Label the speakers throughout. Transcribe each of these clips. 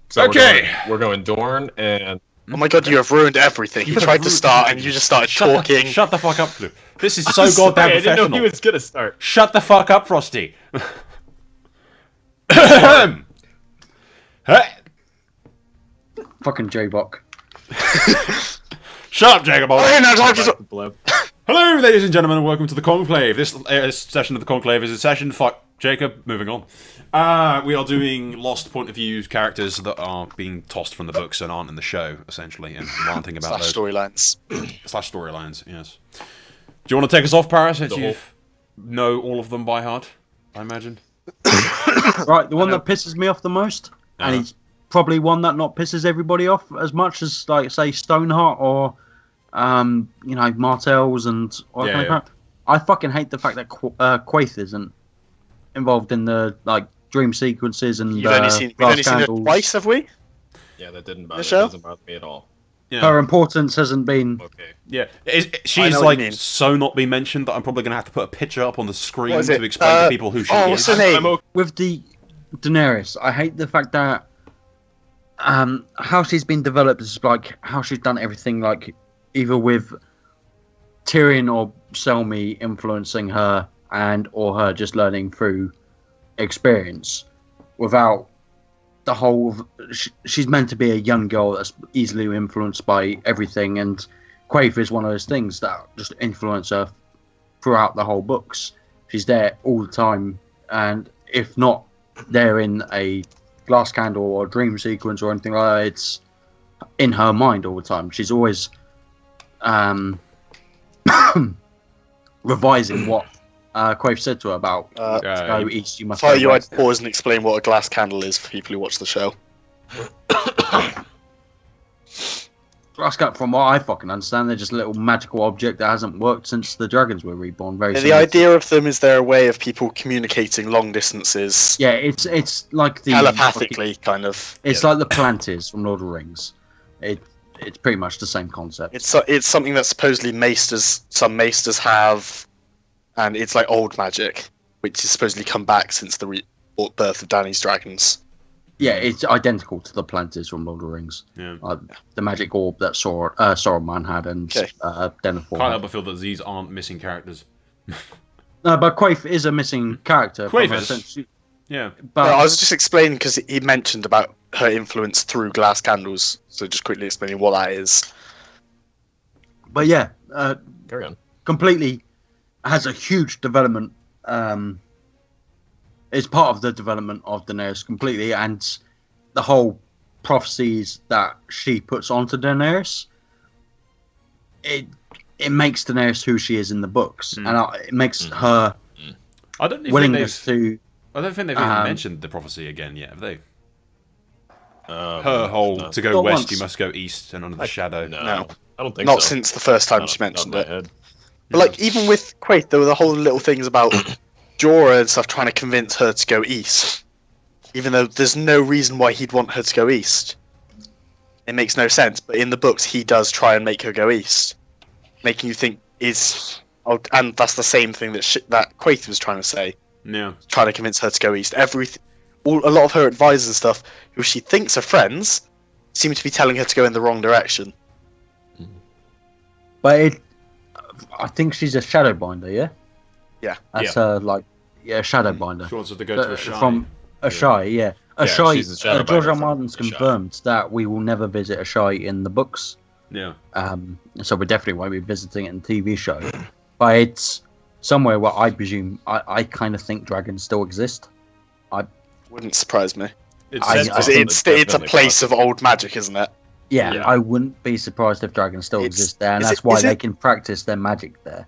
Speaker 1: So
Speaker 2: Okay.
Speaker 1: we're going Dorn and...
Speaker 3: Oh my god, you have ruined everything. You tried to start and you just started talking.
Speaker 2: Shut the fuck up, Blue. This is so goddamn
Speaker 1: I
Speaker 2: professional.
Speaker 1: didn't know he was gonna start.
Speaker 2: Shut the fuck up, Frosty. Hey.
Speaker 4: Fucking J-Bok.
Speaker 2: Shut up, Jacob.
Speaker 3: Hey, now time to...
Speaker 1: Blip.
Speaker 2: Hello, ladies and gentlemen, and welcome to the Conclave. This session of the Conclave is a session... Fuck, Jacob, moving on. We are doing lost point of view characters that are being tossed from the books and aren't in the show, essentially, and ranting about those.
Speaker 3: storylines.
Speaker 2: Slash storylines, yes. Do you want to take us off, Paris, since you know all of them by heart, I imagine?
Speaker 4: Right, the one that pisses me off the most, and it's probably one that not pisses everybody off as much as, like, say, Stoneheart or, you know, Martells and all that kind of crap. I fucking hate the fact that Quaith isn't involved in the, like, dream sequences and
Speaker 3: We've only seen her twice, have we?
Speaker 1: Yeah, that doesn't bother me at all.
Speaker 2: Yeah.
Speaker 4: Her importance hasn't been...
Speaker 1: Okay.
Speaker 2: Yeah, she's like so not been mentioned that I'm probably going to have to put a picture up on the screen to explain to people who she is.
Speaker 3: What's her name?
Speaker 4: With the Daenerys, I hate the fact that how she's been developed is like how she's done everything, like either with Tyrion or Selmy influencing her or her just learning through experience without the whole she's meant to be a young girl that's easily influenced by everything, and Quaith is one of those things that just influence her throughout the whole books. She's there all the time, and if not there in a glass candle or dream sequence or anything like that, it's in her mind all the time. She's always revising what Quaith said to her about go east, you must go west.
Speaker 3: I'd pause and explain what a glass candle is for people who watch the show.
Speaker 4: Glass candle, from what I fucking understand, they're just a little magical object that hasn't worked since the dragons were reborn.
Speaker 3: The idea of them is they're a way of people communicating long distances.
Speaker 4: Yeah, it's like the
Speaker 3: telepathically kind of.
Speaker 4: It's like the Palantir from Lord of the Rings. It's pretty much the same concept.
Speaker 3: It's something that supposedly some maesters have. And it's like old magic, which has supposedly come back since the birth of Dany's dragons.
Speaker 4: Yeah, it's identical to the Palantir from Lord of the Rings.
Speaker 2: Yeah.
Speaker 4: The magic orb that Saruman had and Denethor.
Speaker 2: Can't help but feel that these aren't missing characters.
Speaker 4: No, but Quaith is a missing character.
Speaker 2: Quaith is. Yeah.
Speaker 4: But
Speaker 3: I was just explaining because he mentioned about her influence through glass candles, so just quickly explaining what that is.
Speaker 4: But yeah,
Speaker 1: Carry on.
Speaker 4: completely has a huge development. It's part of the development of Daenerys completely, and the whole prophecies that she puts onto Daenerys. It makes Daenerys who she is in the books, and it makes her willingness to.
Speaker 2: I don't think they've even mentioned the prophecy again yet, have they? Her whole to go
Speaker 4: Not
Speaker 2: west,
Speaker 4: once.
Speaker 2: you must go east and under the shadow.
Speaker 3: No.
Speaker 1: I don't think
Speaker 3: Not
Speaker 1: so.
Speaker 3: since the first time she
Speaker 1: Not
Speaker 3: mentioned
Speaker 1: in my
Speaker 3: it.
Speaker 1: head.
Speaker 3: But like even with Quaith, there were the whole little things about Jorah and stuff trying to convince her to go east, even though there's no reason why he'd want her to go east. It makes no sense. But in the books, he does try and make her go east, making you think and that's the same thing that Quaith was trying to say.
Speaker 2: Yeah.
Speaker 3: Trying to convince her to go east. A lot of her advisors and stuff, who she thinks are friends, seem to be telling her to go in the wrong direction.
Speaker 4: But I think she's a Shadowbinder, yeah?
Speaker 3: Yeah.
Speaker 4: That's her, like, Shadowbinder.
Speaker 2: She wants her to go to Ashai.
Speaker 4: From Ashai, yeah. Ashai,
Speaker 1: she's a Shadowbinder
Speaker 4: George R.
Speaker 1: from
Speaker 4: Martin's
Speaker 1: Ashai.
Speaker 4: confirmed that we will never visit Ashai in the books.
Speaker 2: Yeah.
Speaker 4: So we definitely won't be visiting it in the TV show. But it's somewhere where I presume, I kind of think dragons still exist.
Speaker 3: Wouldn't surprise me.
Speaker 2: It's
Speaker 3: It's a place of old magic, isn't it?
Speaker 4: Yeah, I wouldn't be surprised if dragons still exist there, and that's why they can practice their magic there.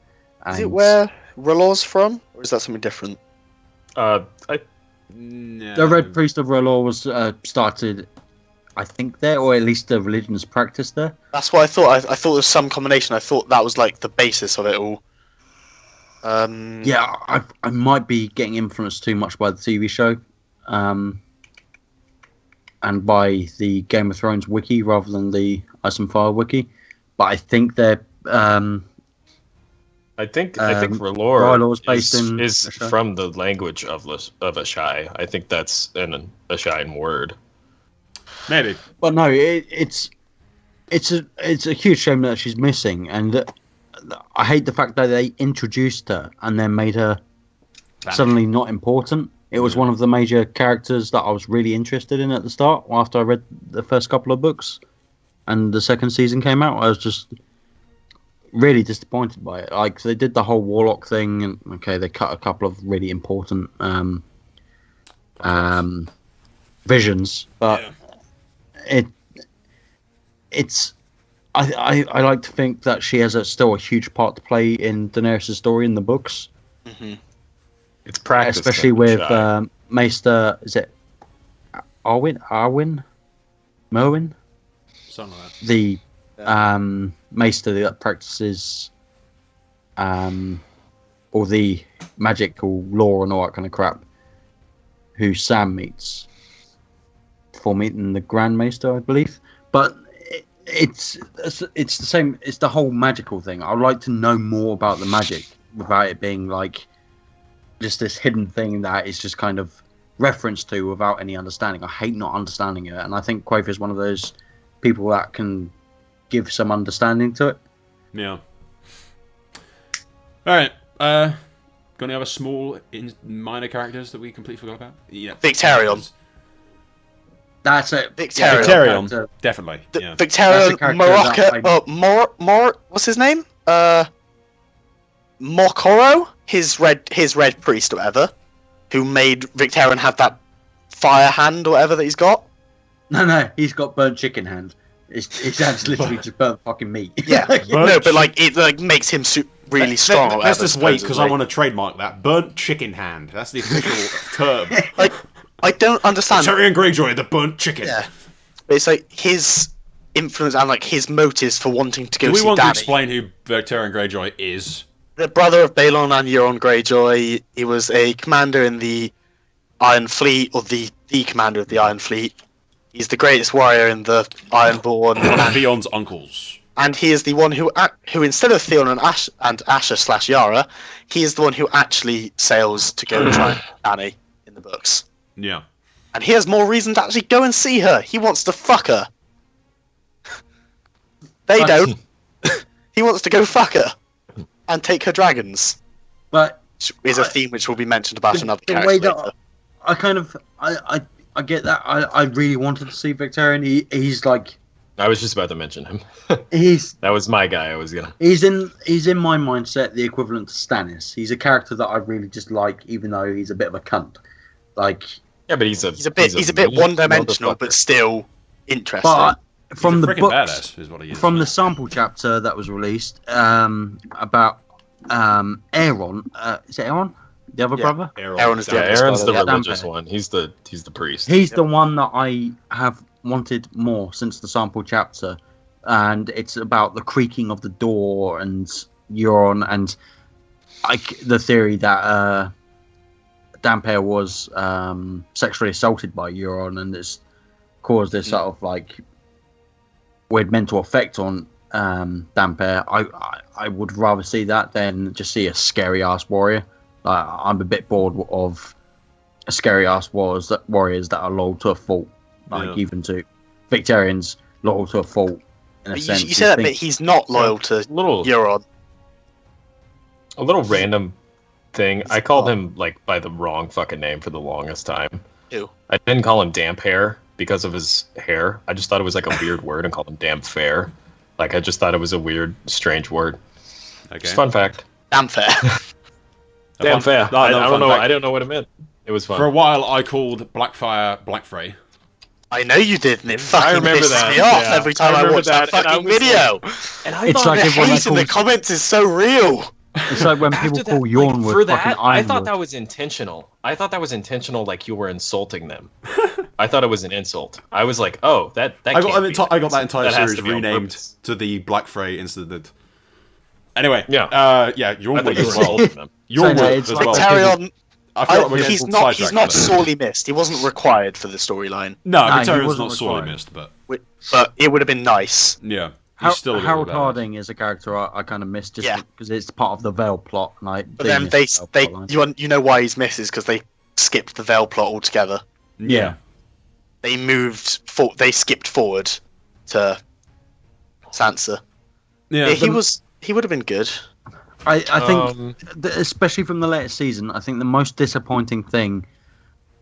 Speaker 3: Is it where R'hllor's from, or is that something different?
Speaker 4: The Red Priest of R'hllor was started, I think, there, or at least the religion is practiced there.
Speaker 3: That's what I thought. I thought there was some combination. I thought that was like the basis of it all.
Speaker 4: Yeah, I might be getting influenced too much by the TV show, and by the Game of Thrones wiki rather than the Ice and Fire wiki. But I think they're
Speaker 1: I think R'hllor
Speaker 4: is based in
Speaker 1: is
Speaker 4: Ashai.
Speaker 1: from the language of Ashai. I think that's an Ashayan word.
Speaker 2: Maybe.
Speaker 4: But no, it's a huge shame that she's missing, and I hate the fact that they introduced her and then made her suddenly not important. It was one of the major characters that I was really interested in at the start. After I read the first couple of books, and the second season came out, I was just really disappointed by it. Like, they did the whole warlock thing, and okay, they cut a couple of really important visions, but it's. I like to think that she has still a huge part to play in Daenerys' story in the books.
Speaker 3: Mm-hmm.
Speaker 1: It's practice,
Speaker 4: especially with Maester. Is it Arwen, Merwin?
Speaker 2: Something like that.
Speaker 4: The Maester that practices all the magical lore and all that kind of crap. Who Sam meets before meeting the Grand Maester, I believe. But it's the same. It's the whole magical thing. I'd like to know more about the magic without it being like just this hidden thing that is just kind of referenced to without any understanding. I hate not understanding it, and I think Quaver is one of those people that can give some understanding to it.
Speaker 2: Yeah. All right. Got any other small, minor characters that we completely forgot about? Yeah.
Speaker 3: Victarion.
Speaker 4: That's it.
Speaker 2: Victarion. Definitely.
Speaker 3: Yeah. Victarion, Morocco. What's his name? Mokoro, his red priest or whatever, who made Victarion have that fire hand or whatever that he's got.
Speaker 4: No, he's got burnt chicken hand. It's actually literally just burnt fucking meat.
Speaker 3: Yeah, no, but like it like makes him really strong.
Speaker 2: Let's just wait because I want to trademark that burnt chicken hand. That's the official term.
Speaker 3: Like, I don't understand.
Speaker 2: Tyrion Greyjoy, the burnt chicken.
Speaker 3: Yeah, but it's like his influence and like his motives for wanting to go.
Speaker 2: Do we
Speaker 3: see
Speaker 2: want
Speaker 3: Dany.
Speaker 2: to explain who Tyrion Greyjoy is?
Speaker 3: The brother of Balon and Euron Greyjoy. He was a commander in the Iron Fleet, or the commander of the Iron Fleet. He's the greatest warrior in the Ironborn.
Speaker 2: One of Theon's uncles.
Speaker 3: And he is the one who instead of Theon and Asher / Yara, he is the one who actually sails to go try Dany in the books.
Speaker 2: Yeah.
Speaker 3: And he has more reason to actually go and see her. He wants to fuck her. They don't. He wants to go fuck her and take her dragons.
Speaker 4: But
Speaker 3: which is a theme which will be mentioned about another
Speaker 4: the
Speaker 3: character
Speaker 4: way
Speaker 3: later.
Speaker 4: that I kind of I get that. I really wanted to see Victarion. He's like.
Speaker 1: I was just about to mention him.
Speaker 4: That
Speaker 1: was my guy. I was gonna.
Speaker 4: He's in my mindset the equivalent to Stannis. He's a character that I really just like, even though he's a bit of a cunt. Like.
Speaker 1: Yeah, but he's a
Speaker 3: bit one-dimensional, but still interesting.
Speaker 4: But from the books,
Speaker 2: badass is what he is,
Speaker 4: from the sample chapter that was released about Aeron, is it Aeron? The other brother?
Speaker 3: Aaron is the
Speaker 1: Aaron's the religious one. He's the priest.
Speaker 4: He's the one that I have wanted more since the sample chapter, and it's about the creaking of the door and Euron and the theory that Dampere was sexually assaulted by Euron, and it's caused this sort of like weird mental effect on Dampere. I would rather see that than just see a scary ass warrior. I'm a bit bored of scary ass warriors that are loyal to a fault. Even to Victarion's loyal to a fault. In a sense,
Speaker 3: you say that, but he's not loyal to Euron.
Speaker 1: A little random thing. I called him like by the wrong fucking name for the longest time.
Speaker 3: Ew.
Speaker 1: I didn't call him Damp Hair because of his hair. I just thought it was like a weird word and called him Damp Fair. Like I just thought it was a weird, strange word. Okay. Just fun fact.
Speaker 3: Damp Fair.
Speaker 1: Damn fair. I don't know. I don't know what it meant. It was fun.
Speaker 2: For a while, I called Blackfire Blackfrey.
Speaker 3: I know you did, and it fucking pisses me off every time I watch that fucking video.
Speaker 1: And I
Speaker 4: it's
Speaker 1: thought
Speaker 4: like
Speaker 3: the hate in the comments is so real.
Speaker 4: It's like when people call Yorn with fucking Ironwood.
Speaker 1: I thought that was intentional. Like you were insulting them. I thought it was an insult. I was like, oh, that
Speaker 2: I got that entire series renamed to the Blackfrey incident. Anyway, Yorn was insulting them. Yorn as well.
Speaker 3: Victarion,
Speaker 2: I feel like
Speaker 3: he's not sorely missed. He wasn't required for the storyline.
Speaker 2: No, Victarion's not sorely missed, but
Speaker 3: it would have been nice.
Speaker 2: Yeah.
Speaker 4: Harold Harding is a character I kind of missed just because it's part of the Vale plot. And
Speaker 3: but then you know why he's missed is because they skipped the Vale plot altogether.
Speaker 2: Yeah.
Speaker 3: they they skipped forward to Sansa.
Speaker 2: Yeah,
Speaker 3: he would have been good.
Speaker 4: I think, especially from the latest season, I think the most disappointing thing,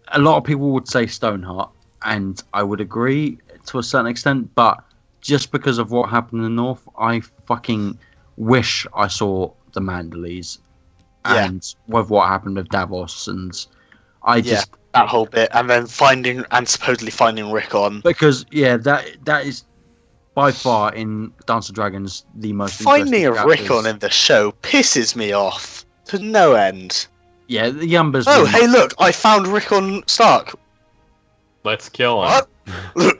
Speaker 4: a lot of people would say Stoneheart, and I would agree to a certain extent, but just because of what happened in the North, I fucking wish I saw the Manderleys, and with what happened with Davos, and I just
Speaker 3: that whole bit, and then supposedly finding Rickon.
Speaker 4: Because that is by far in Dance of Dragons the most
Speaker 3: finding a
Speaker 4: interesting
Speaker 3: Rickon in the show pisses me off to no end.
Speaker 4: Yeah, the Yumbas.
Speaker 3: Oh, hey, look! I found Rickon Stark.
Speaker 1: Let's kill him.
Speaker 3: What?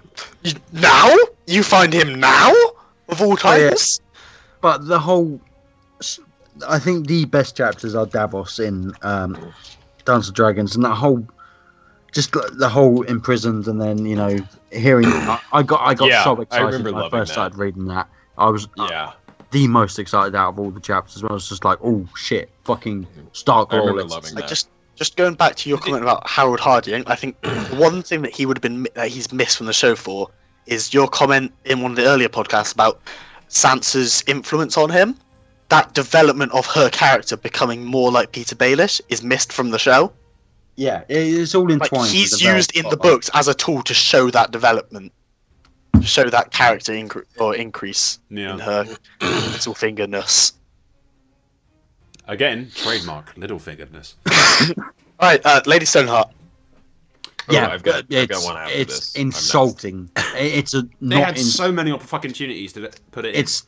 Speaker 3: Now? You find him now? Of all times?
Speaker 4: But the whole... I think the best chapters are Davos in Dance of Dragons, and that whole... Just the whole imprisoned, and then, hearing... I got so excited when I first started reading that. I was the most excited out of all the chapters. I was just like, oh, shit, fucking Stark.
Speaker 1: I remember loving that.
Speaker 3: Just going back to your comment about Harold Harding, I think one thing that he's missed from the show for is your comment in one of the earlier podcasts about Sansa's influence on him. That development of her character becoming more like Peter Baelish is missed from the show.
Speaker 4: Yeah, it's all entwined.
Speaker 3: Like, he's used in the books as a tool to show that development, to show that character increase in her Littlefingerness.
Speaker 2: Again, trademark Littlefingeredness.
Speaker 3: Alright, Lady Stoneheart.
Speaker 1: I've got one after
Speaker 4: it's
Speaker 1: this.
Speaker 4: insulting. It's a
Speaker 2: They had so many opportunities to put it in.
Speaker 4: It's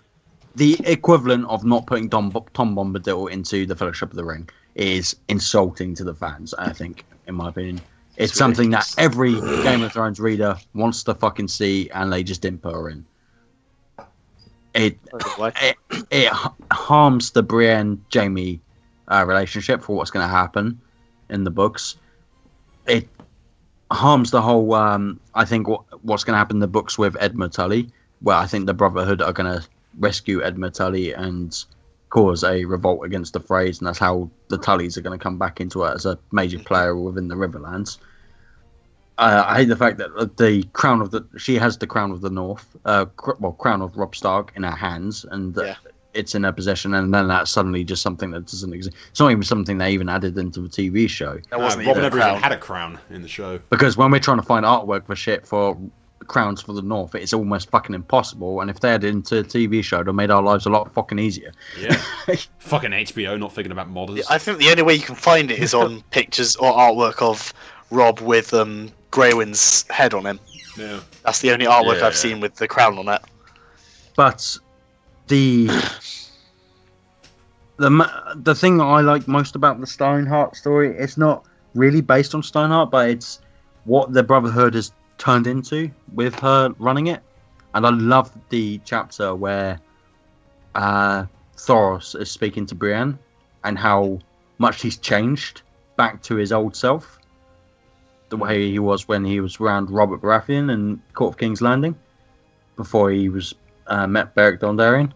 Speaker 4: the equivalent of not putting Tom Bombadil into the Fellowship of the Ring is insulting to the fans, I think, in my opinion. It's something that every Game of Thrones reader wants to fucking see, and they just didn't put her in. It harms the Brienne-Jaime relationship for what's going to happen in the books. It harms the whole, I think, what's going to happen in the books with Edmund Tully, where I think the Brotherhood are going to rescue Edmund Tully and cause a revolt against the Freys, and that's how the Tullys are going to come back into it as a major player within the Riverlands. I hate the fact that she has the crown of the North, crown of Robb Stark in her hands, and it's in her possession, and then that's suddenly just something that doesn't exist. It's not even something they even added into the TV show.
Speaker 3: Robin
Speaker 2: never even had a crown in the show.
Speaker 4: Because when we're trying to find artwork for shit for crowns for the North, it's almost fucking impossible, and if they had it into a TV show, it made our lives a lot fucking easier.
Speaker 2: Yeah. Fucking HBO not thinking about modders.
Speaker 3: I think the only way you can find it is on pictures or artwork of Robb with Grey Wind's head on him.
Speaker 2: Yeah.
Speaker 3: That's the only artwork I've seen with the crown on it.
Speaker 4: But the thing that I like most about the Stoneheart story, it's not really based on Stoneheart, but it's what the Brotherhood has turned into with her running it. And I love the chapter where Thoros is speaking to Brienne and how much he's changed back to his old self, the way he was when he was around Robert Baratheon in Court of King's Landing before he was met Beric Dondarrion.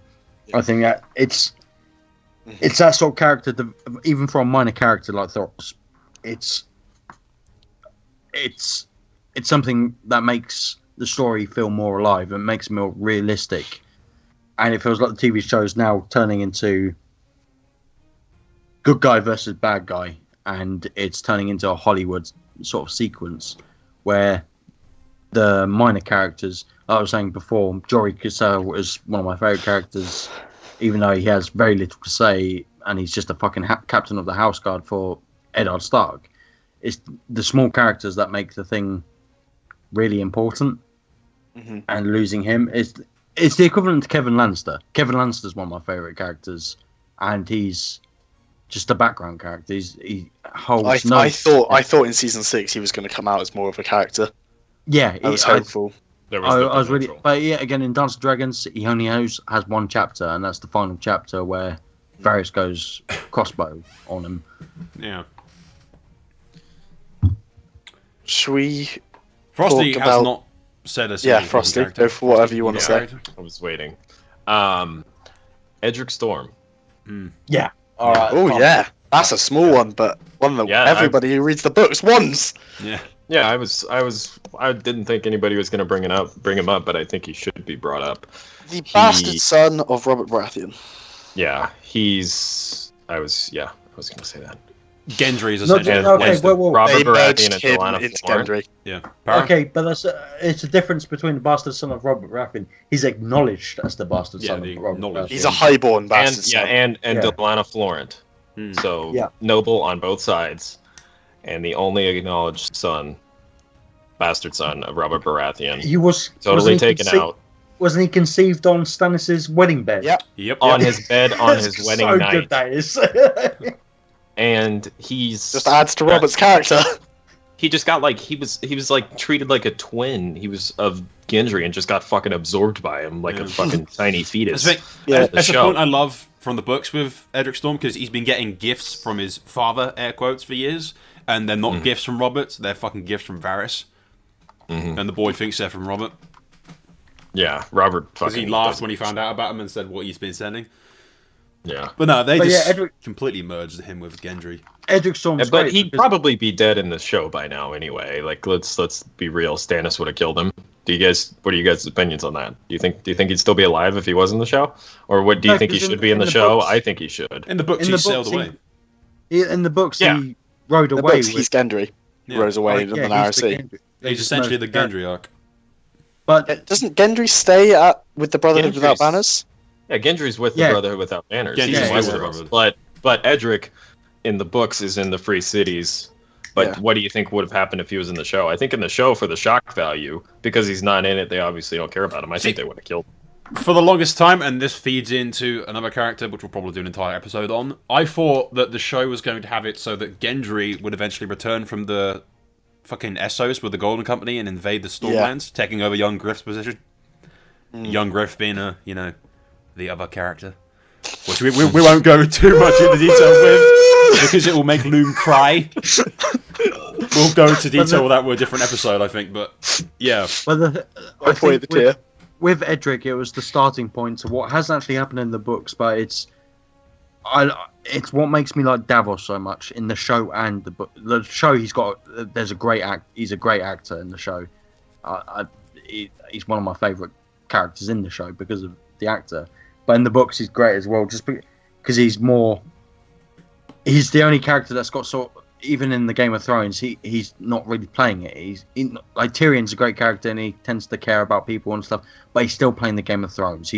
Speaker 4: I think that it's that sort of character, even for a minor character like Thoros, it's something that makes the story feel more alive and makes it more realistic. And it feels like the TV show is now turning into good guy versus bad guy, and it's turning into a Hollywood sort of sequence where the minor characters, like I was saying before, Jory Cassell is one of my favourite characters, even though he has very little to say and he's just a fucking captain of the house guard for Eddard Stark. It's the small characters that make the thing really important, and losing him is the equivalent to Kevin Lannister. Kevin Lannister's one of my favourite characters, and he's just a background character. He holds
Speaker 3: I thought in season 6 he was going to come out as more of a character.
Speaker 4: Yeah,
Speaker 3: I was hopeful.
Speaker 4: I was really, but yeah, again in Dance of Dragons, he only has one chapter, and that's the final chapter where Varys goes crossbow on him.
Speaker 2: Yeah.
Speaker 3: Should we?
Speaker 2: Frosty has not said a single
Speaker 3: Frosty,
Speaker 2: character.
Speaker 3: go for whatever you want to say.
Speaker 1: I was waiting. Edric Storm.
Speaker 4: Yeah. All right.
Speaker 3: Oh yeah, that's a small one, but one that everybody who reads the books wants.
Speaker 2: Yeah.
Speaker 1: Yeah, I didn't think anybody was going to bring him up, but I think he should be brought up.
Speaker 3: The bastard son of Robert Baratheon.
Speaker 1: Yeah, I was going to say that.
Speaker 2: Gendry is
Speaker 4: No,
Speaker 2: essentially
Speaker 4: okay,
Speaker 1: Robert
Speaker 3: They
Speaker 1: Baratheon
Speaker 3: merged
Speaker 1: and
Speaker 3: him
Speaker 1: Delana
Speaker 3: into
Speaker 1: Florent.
Speaker 3: Gendry.
Speaker 2: yeah. Para?
Speaker 4: Okay, but it's a difference between the bastard son of Robert Baratheon. He's acknowledged as the bastard
Speaker 2: Yeah,
Speaker 4: son
Speaker 2: the
Speaker 4: of Robert
Speaker 2: acknowledged.
Speaker 4: Baratheon.
Speaker 3: He's a highborn bastard
Speaker 1: And
Speaker 3: son.
Speaker 1: and
Speaker 4: Yeah.
Speaker 1: Delana Florent. So
Speaker 4: Yeah.
Speaker 1: noble on both sides, and the only acknowledged bastard son of Robert Baratheon.
Speaker 4: He was
Speaker 1: Totally
Speaker 4: wasn't he
Speaker 1: taken out
Speaker 4: Wasn't he conceived on Stannis' wedding bed?
Speaker 3: Yep.
Speaker 2: Yep.
Speaker 1: on his bed on his wedding
Speaker 4: so
Speaker 1: night,
Speaker 4: good that is.
Speaker 1: and he's
Speaker 3: Just adds to Robert's character.
Speaker 1: he just got like he was like treated like a twin. He was of Gendry and just got fucking absorbed by him like a fucking tiny fetus.
Speaker 3: Yeah.
Speaker 2: That's the
Speaker 1: show.
Speaker 2: point I love from the books with Edric Storm, because he's been getting gifts from his father, air quotes, for years, and they're not gifts from Robert, they're fucking gifts from Varys. And the boy thinks they're from Robert.
Speaker 1: Yeah, Robert
Speaker 2: Because
Speaker 1: fucking
Speaker 2: he laughed
Speaker 1: doesn't-
Speaker 2: when he found out about him and said what he's been sending.
Speaker 1: Yeah.
Speaker 2: But no, they
Speaker 4: But
Speaker 2: just
Speaker 4: yeah, Edric-
Speaker 2: completely merged him with Gendry.
Speaker 4: Edric Storm's
Speaker 1: But
Speaker 4: great
Speaker 1: he'd
Speaker 4: because-
Speaker 1: probably be dead in the show by now anyway. Like let's be real, Stannis would have killed him. What are you guys' opinions on that? Do you think he'd still be alive if he was in the show? Or what do you
Speaker 4: No,
Speaker 1: think he
Speaker 4: because
Speaker 1: should be in the show?
Speaker 4: books-
Speaker 1: I think he should.
Speaker 2: In the books,
Speaker 4: In
Speaker 2: he
Speaker 4: the
Speaker 2: sailed
Speaker 4: books,
Speaker 2: away.
Speaker 4: in the books,
Speaker 1: Yeah.
Speaker 4: he rode
Speaker 3: The
Speaker 4: away
Speaker 3: books,
Speaker 4: with.
Speaker 3: he's Gendry.
Speaker 2: Yeah.
Speaker 3: Rose away in the narrow
Speaker 4: he's
Speaker 3: sea.
Speaker 4: Gendry.
Speaker 2: He's essentially the Gendry arc.
Speaker 4: But
Speaker 3: Doesn't Gendry stay with the Brotherhood Without
Speaker 1: Gendry's-
Speaker 3: Banners?
Speaker 1: Yeah, Gendry's with
Speaker 4: Yeah.
Speaker 1: the Brotherhood Without Banners.
Speaker 2: Gendry's
Speaker 1: He's in
Speaker 2: with the
Speaker 1: Westeros.
Speaker 2: Brotherhood.
Speaker 1: But Edric in the books is in the Free Cities. But
Speaker 3: Yeah.
Speaker 1: what do you think would have happened if he was in the show? I think in the show, for the shock value, because he's not in it, they obviously don't care about him. I think they would have killed him.
Speaker 2: For the longest time, and this feeds into another character, which we'll probably do an entire episode on, I thought that the show was going to have it so that Gendry would eventually return from the fucking Essos with the Golden Company and invade the Stormlands, taking over young Griff's position. Young Griff being the other character, which we won't go too much into detail with, because it will make Loom cry. We'll go into detail with that with a different episode, I think, but yeah.
Speaker 4: But I
Speaker 3: Avoid
Speaker 4: think
Speaker 3: the tear.
Speaker 4: with Edric, it was the starting point to what has actually happened in the books, but it's what makes me like Davos so much in the show and the book. The show, he's a great actor in the show. He's one of my favorite characters in the show because of the actor. But in the books, he's great as well, just because he's the only character that's got even in the Game of Thrones, he's not really playing it. Like Tyrion's a great character and he tends to care about people and stuff, but he's still playing the Game of Thrones.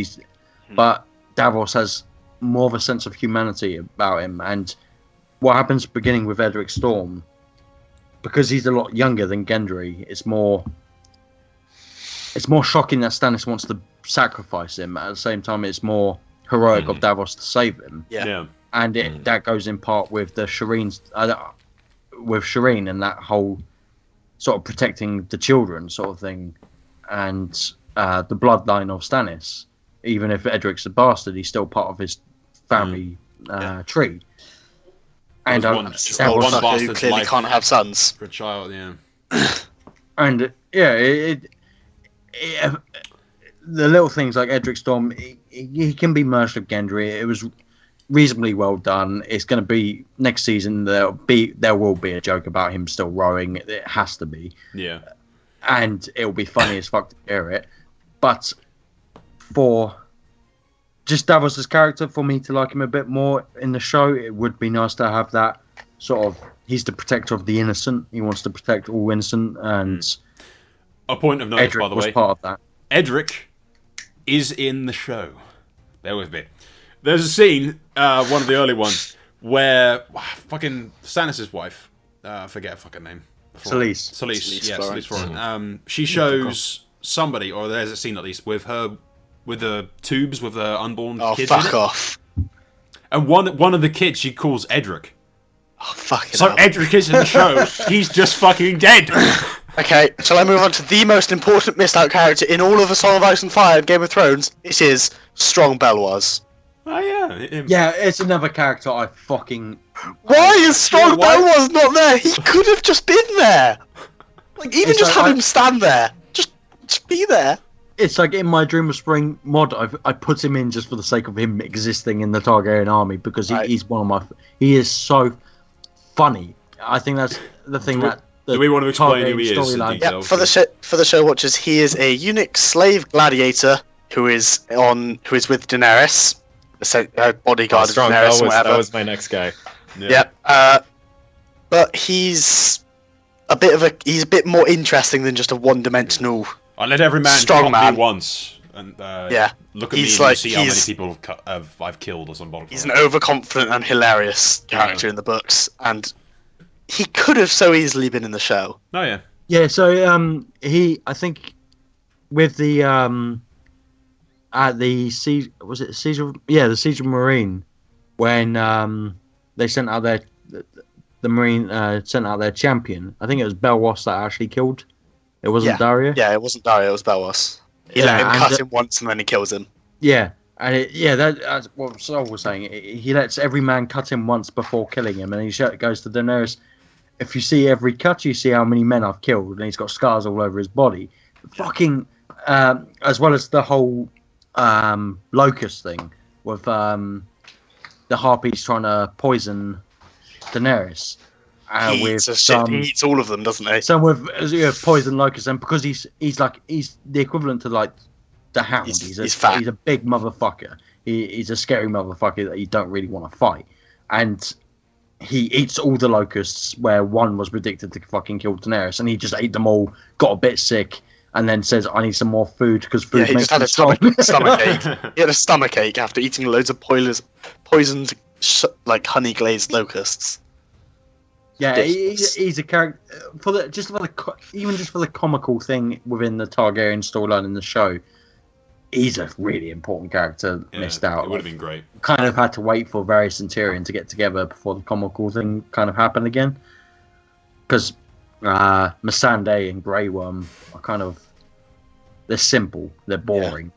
Speaker 4: But Davos has more of a sense of humanity about him, and what happens beginning with Edric Storm, because he's a lot younger than Gendry, it's more shocking that Stannis wants to sacrifice him. At the same time, it's more heroic of Davos to save him.
Speaker 3: Yeah.
Speaker 4: And that goes in part with the with Shireen and that whole sort of protecting the children sort of thing, and the bloodline of Stannis. Even if Edric's a bastard, he's still part of his family tree. And
Speaker 2: One
Speaker 3: Davos
Speaker 2: bastard's
Speaker 3: who clearly
Speaker 2: life
Speaker 3: can't have sons.
Speaker 2: for a child, yeah.
Speaker 4: and the little things like Edric Storm, he can be merged with Gendry. It was reasonably well done. It's going to be next season. There will be a joke about him still rowing. It has to be.
Speaker 2: Yeah.
Speaker 4: And it'll be funny as fuck to hear it. But for just Davos' character, for me to like him a bit more in the show, it would be nice to have that sort of. He's the protector of the innocent. He wants to protect all innocent, and
Speaker 2: A point of notice,
Speaker 4: Edric
Speaker 2: by the
Speaker 4: was
Speaker 2: way.
Speaker 4: part of that.
Speaker 2: Edric is in the show. Bear with me. There's a scene, one of the early ones, where fucking Stannis' wife, I forget her fucking name.
Speaker 4: Selyse.
Speaker 2: Selyse, yeah,
Speaker 3: Florent.
Speaker 2: Selyse Florent. She shows somebody, or there's a scene at least, with her, with the tubes with the unborn
Speaker 3: Oh,
Speaker 2: kids in
Speaker 3: fuck
Speaker 2: it.
Speaker 3: off.
Speaker 2: And one of the kids she calls Edric.
Speaker 3: Oh, fucking
Speaker 2: So
Speaker 3: hell.
Speaker 2: Edric is in the show. He's just fucking dead.
Speaker 3: Okay, shall I move on to the most important missed out character in all of A Song of Ice and Fire and Game of Thrones? It is Strong Belwas.
Speaker 2: Oh yeah. him.
Speaker 4: Yeah, it's another character I fucking.
Speaker 3: Why is Strong
Speaker 2: Yeah, why-
Speaker 3: Belwas not there? He could have just been there. Like, even
Speaker 4: It's
Speaker 3: just
Speaker 4: like
Speaker 3: have him stand there. Just be there.
Speaker 4: It's like in my Dream of Spring mod, I put him in just for the sake of him existing in the Targaryen army because
Speaker 3: Right.
Speaker 4: he's one of my. He is so funny. I think that's the thing that
Speaker 2: Do we want to explain who he is in
Speaker 4: storyline.
Speaker 2: detail?
Speaker 3: Yeah, for the show watchers, he is a eunuch slave gladiator who is with Daenerys, bodyguard of
Speaker 1: Strong.
Speaker 3: Daenerys, and whatever.
Speaker 1: That was my next guy.
Speaker 3: Yep. But he's a bit more interesting than just a one-dimensional.
Speaker 2: I let every man
Speaker 3: strong
Speaker 2: cut
Speaker 3: man.
Speaker 2: me once, and look at
Speaker 3: He's
Speaker 2: me and
Speaker 3: like-
Speaker 2: see how many
Speaker 3: he's-
Speaker 2: people I've killed or something.
Speaker 3: He's an overconfident and hilarious character in the books, and he could have so easily been in the show.
Speaker 2: Oh yeah.
Speaker 4: Yeah, so I think with the at the siege, was it siege of, the siege of Marine, when they sent out the Marine sent out their champion. I think it was Belwas that actually killed. It wasn't Daria.
Speaker 3: Yeah, it wasn't Daria, it was Belwas. He let him cut him once and then he kills him.
Speaker 4: Yeah, and that's what Saul was saying. He lets every man cut him once before killing him, and he goes to Daenerys. If you see every cut, you see how many men I've killed, and he's got scars all over his body. Fucking, as well as the whole locust thing with the harpies trying to poison Daenerys.
Speaker 3: He eats all of them, doesn't he?
Speaker 4: Some with poison locusts, and because he's the equivalent to like the Hound. He's fat. He's a big motherfucker. He's a scary motherfucker that you don't really want to fight, and he eats all the locusts where one was predicted to fucking kill Daenerys, and he just ate them all, got a bit sick, and then says, I need some more food because food makes me strong.
Speaker 3: He just had a stomach ache. He had a stomach ache after eating loads of poisoned, like honey glazed locusts.
Speaker 4: Yeah, he's a character even just for the comical thing within the Targaryen storyline in the show. He's a really important character. Missed out.
Speaker 2: It would have been great.
Speaker 4: Kind of had to wait for Varys and Tyrion to get together before the comical thing kind of happened again. Because Missandei and Grey Worm are they're simple, they're boring.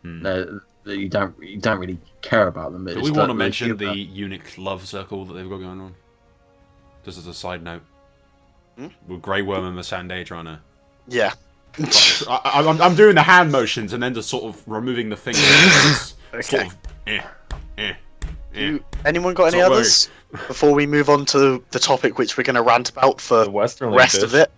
Speaker 4: You don't really care about them.
Speaker 2: Do we want to mention the eunuch love circle that they've got going on? Just as a side note, with Grey Worm and Missandei trying to.
Speaker 3: Yeah.
Speaker 2: I'm doing the hand motions and then just sort of removing the fingers.
Speaker 3: Okay.
Speaker 2: Sort of,
Speaker 3: Anyone got any others before we move on to the topic which we're going to rant about for
Speaker 1: The Westerling
Speaker 3: the rest of it?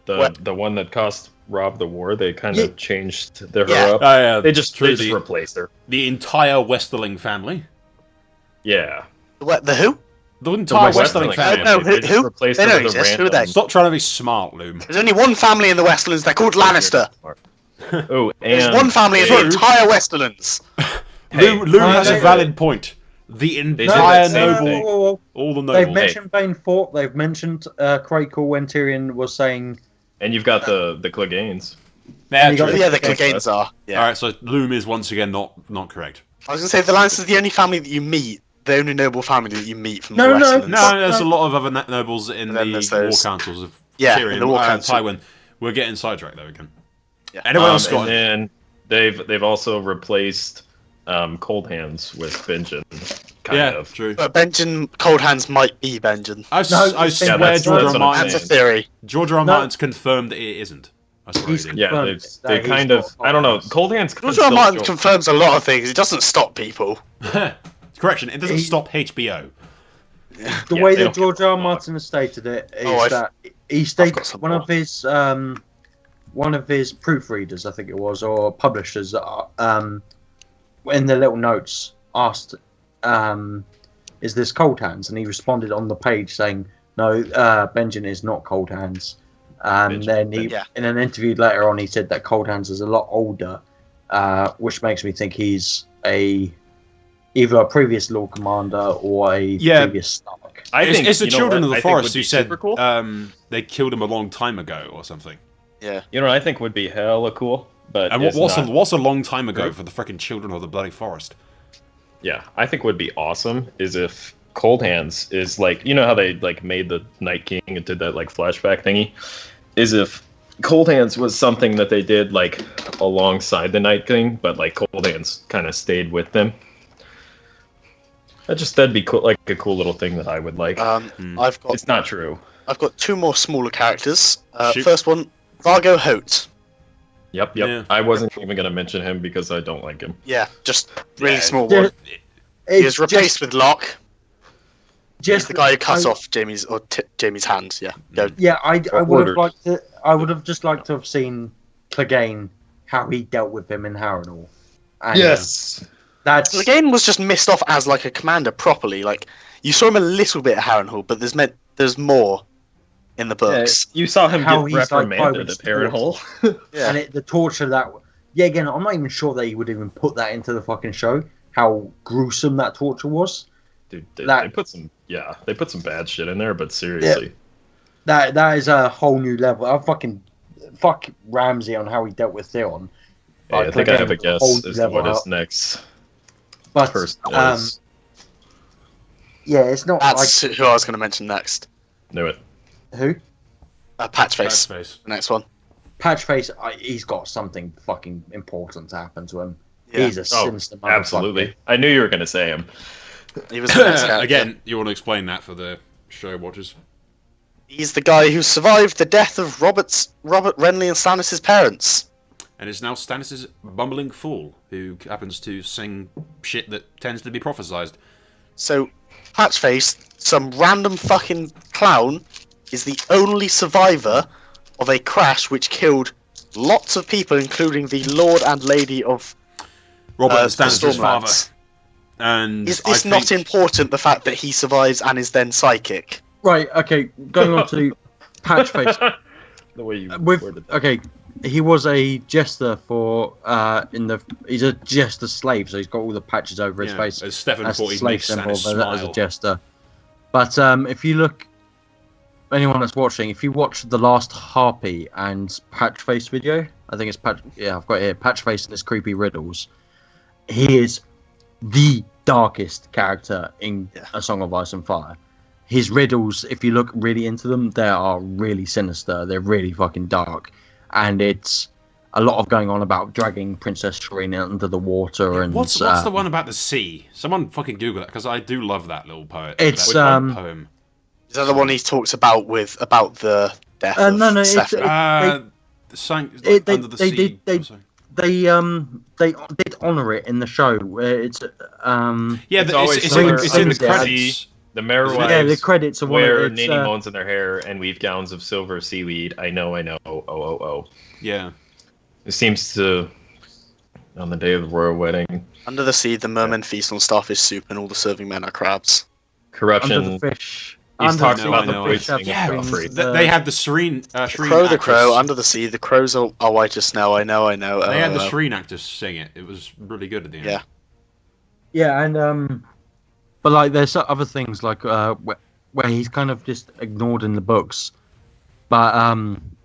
Speaker 1: The one that cost Rob the war, they kind of changed her up.
Speaker 2: Oh, yeah,
Speaker 1: they just replaced her.
Speaker 2: The entire Westerling family.
Speaker 1: Yeah.
Speaker 3: The who?
Speaker 2: The entire Westerling family.
Speaker 3: No, who?
Speaker 1: Replaced
Speaker 3: They
Speaker 1: her
Speaker 3: don't
Speaker 1: with a
Speaker 3: exist. Who are they?
Speaker 1: random-
Speaker 2: Stop trying to be smart, Loom.
Speaker 3: There's only one family in the Westerlands. They're called Lannister.
Speaker 1: Oh,
Speaker 3: There's
Speaker 1: and
Speaker 3: one family in the entire Westerlands.
Speaker 2: Loom has a valid point. The entire noble, all the nobles.
Speaker 4: They've mentioned Banefort. They've mentioned Crackle when Tyrion was saying.
Speaker 1: And you've got the Cleganes.
Speaker 2: Yeah,
Speaker 3: the Cleganes are. Yeah.
Speaker 2: Alright, so Loom is once again not correct.
Speaker 3: I was going to say, the Lannisters are the only family that you meet. The only noble family that you meet from the
Speaker 4: No,
Speaker 3: Westerlands.
Speaker 2: No, there's a lot of other nobles in the
Speaker 3: there's
Speaker 2: war
Speaker 3: those-
Speaker 2: councils of
Speaker 3: Yeah,
Speaker 2: Tyrion
Speaker 3: in the war
Speaker 2: and
Speaker 3: council.
Speaker 2: Tywin. We're getting sidetracked though again.
Speaker 3: Yeah.
Speaker 2: Anyone else got
Speaker 1: And then they've also replaced Cold Hands with Benjen. Kind of.
Speaker 2: True.
Speaker 3: But Benjen, Cold Hands might be Benjen.
Speaker 2: I swear
Speaker 1: that's
Speaker 2: George R.
Speaker 1: what I'm
Speaker 2: Martin.
Speaker 3: That's a theory.
Speaker 2: George R. Martin's confirmed that it isn't. I swear he did.
Speaker 1: Yeah, they kind of. I don't know. Cold Hands.
Speaker 3: George R. Martin confirms a lot of things. He doesn't stop people.
Speaker 2: Correction, it doesn't stop HBO.
Speaker 4: The way that George R. Martin has stated it is that he stated one of his proofreaders, I think it was, or publishers, in their little notes asked, "Is this Cold Hands?" And he responded on the page saying, "No, Benjen is not Cold Hands." And then he, in an interview later on, he said that Cold Hands is a lot older, which makes me think he's either a previous Lord Commander or a previous Stark.
Speaker 2: It's the Children of the Forest who said
Speaker 1: cool?
Speaker 2: they killed him a long time ago or something.
Speaker 3: Yeah.
Speaker 1: You know what I think would be hella cool? But
Speaker 2: And what's a long time ago for the freaking Children of the Bloody Forest?
Speaker 1: Yeah, I think would be awesome is if Cold Hands is like, you know how they like made the Night King and did that like flashback thingy? Is if Cold Hands was something that they did like alongside the Night King, but like Cold Hands kind of stayed with them. That'd be cool, like a cool little thing that I would like.
Speaker 3: It's
Speaker 1: not true.
Speaker 3: I've got two more smaller characters. First one, Vargo Hoat.
Speaker 1: Yep.
Speaker 2: Yeah.
Speaker 1: I wasn't even gonna mention him because I don't like him.
Speaker 3: Yeah, just really small one. He was replaced with Locke. Just the guy who cuts off Jamie's hand. Yeah. Go.
Speaker 4: Yeah, I would have liked to. I would have just liked to have seen Clegane, how he dealt with him in Harrenhal. And,
Speaker 1: Yes.
Speaker 3: Clegane was just missed off as like a commander properly. Like you saw him a little bit at Harrenhal, but there's more in the books.
Speaker 1: You saw him
Speaker 4: How
Speaker 1: get
Speaker 4: he's, like,
Speaker 1: reprimanded at Harrenhal.
Speaker 3: Yeah.
Speaker 4: And the torture that. Yeah, again, I'm not even sure that he would even put that into the fucking show. How gruesome that torture was.
Speaker 1: Dude, they put some bad shit in there, but seriously.
Speaker 4: Yeah. That is a whole new level. Fuck Ramsay on how he dealt with Theon.
Speaker 1: Hey, I think I have a guess as to what is next.
Speaker 4: But yeah, it's not.
Speaker 3: That's who I was going to mention next.
Speaker 1: Knew it.
Speaker 4: Who?
Speaker 3: Patchface. The next one.
Speaker 4: Patchface. He's got something fucking important to happen to him. Yeah. He's a sinister motherfucker.
Speaker 1: Absolutely. I knew you were going to say him.
Speaker 3: He was the next character.
Speaker 2: Again, you want to explain that for the show watchers?
Speaker 3: He's the guy who survived the death of Robert Renly and Stannis' parents.
Speaker 2: And is now Stannis' bumbling fool, who happens to sing shit that tends to be prophesized.
Speaker 3: So, Patchface, some random fucking clown, is the only survivor of a crash which killed lots of people, including the Lord and Lady of
Speaker 2: Robert and Stannis' father.
Speaker 3: Stormlands.
Speaker 2: And
Speaker 3: is this not important, the fact that he survives and is then psychic?
Speaker 4: Right, okay, going on to Patchface.
Speaker 1: The way you worded that.
Speaker 4: Okay, he was a jester for he's a jester slave, so he's got all the patches over his face.
Speaker 2: As Stefan
Speaker 4: That's
Speaker 2: thought,
Speaker 4: the
Speaker 2: he'd
Speaker 4: slave
Speaker 2: make
Speaker 4: symbol
Speaker 2: Stannis
Speaker 4: as a
Speaker 2: smile.
Speaker 4: jester. But if you look, anyone that's watching, if you watch the last Harpy and Patchface video, I think it's I've got it here, Patchface and his creepy riddles. He is the darkest character in A Song of Ice and Fire. His riddles, if you look really into them, they are really sinister. They're really fucking dark. And it's a lot of going on about dragging Princess Shireen under the water. And
Speaker 2: what's the one about the sea? Someone fucking Google that, because I do love that little poet.
Speaker 4: It's
Speaker 2: poem.
Speaker 3: Is that the one he talks about about the death of
Speaker 4: no,
Speaker 3: Stefan?
Speaker 2: Under the sea.
Speaker 4: They did honor it in the show. It's
Speaker 2: it's
Speaker 1: always
Speaker 2: in the credits.
Speaker 1: The Merwives
Speaker 4: the credits are
Speaker 1: wear ninny moans in their hair and weave gowns of silver seaweed. I know. Oh.
Speaker 2: Yeah.
Speaker 1: It seems to, on the day of the royal wedding.
Speaker 3: Under the sea, the mermen feast on starfish soup and all the serving men are crabs.
Speaker 1: Corruption.
Speaker 4: Under the fish.
Speaker 1: He's talking about the
Speaker 4: fish
Speaker 1: voicing
Speaker 2: yeah,
Speaker 1: of Joffrey.
Speaker 2: They had the Shireen.
Speaker 3: The crow, under the sea. The crows are white as snow. I know.
Speaker 2: They had the Shireen actors sing it. It was really good at the end.
Speaker 3: Yeah.
Speaker 4: Yeah, and but like there's other things like where he's kind of just ignored in the books. But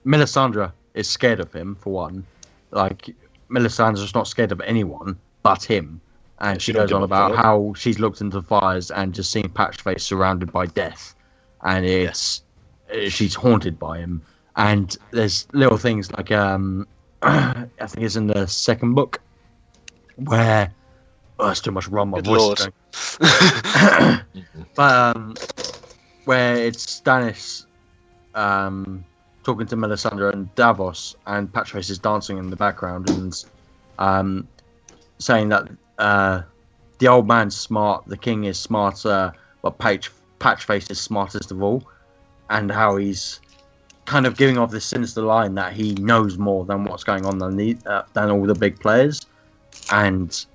Speaker 4: Melisandre is scared of him for one. Like Melisandre's not scared of anyone but him, and she goes on about how she's looked into fires and just seen Patchface surrounded by death, and she's haunted by him. And there's little things like I think it's in the second book where that's too much rum. My voice is going. But where it's Stannis talking to Melisandre and Davos, and Patchface is dancing in the background and saying that the old man's smart, the king is smarter, but Patchface is smartest of all, and how he's kind of giving off this sinister line that he knows more than what's going on than all the big players, and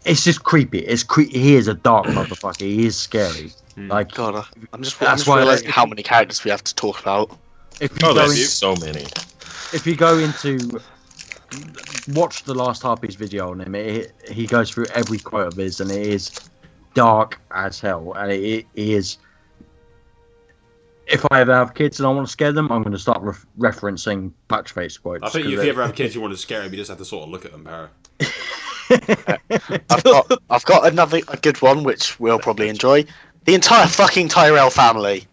Speaker 4: it's just creepy. He is a dark motherfucker. He is scary. Like
Speaker 3: God, I'm just realizing how many characters we have to talk about.
Speaker 1: There's so many.
Speaker 4: If you go into watch the last Harpy's video on him, he goes through every quote of his, and it is dark as hell. And it is. If I ever have kids and I want to scare them, I'm going to start referencing Patchface quotes.
Speaker 2: I think if you ever have kids you want to scare them, you just have to sort of look at them, Para.
Speaker 3: I've got a good one which we'll probably enjoy. The entire fucking Tyrell family.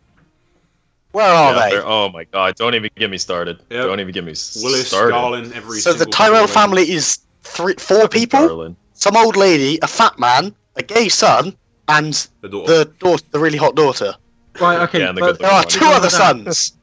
Speaker 3: Where are they?
Speaker 1: Oh my god! Don't even get me started.
Speaker 2: Yep.
Speaker 1: Don't even get me
Speaker 2: Willis,
Speaker 1: started.
Speaker 2: Garland, every
Speaker 3: So the Tyrell family is four people,
Speaker 1: Garland.
Speaker 3: some old lady, a fat man, a gay son, and the really hot daughter.
Speaker 4: Right, okay,
Speaker 1: Yeah, and the
Speaker 4: but
Speaker 1: good
Speaker 3: There are
Speaker 1: looking
Speaker 3: two
Speaker 1: one.
Speaker 3: other sons.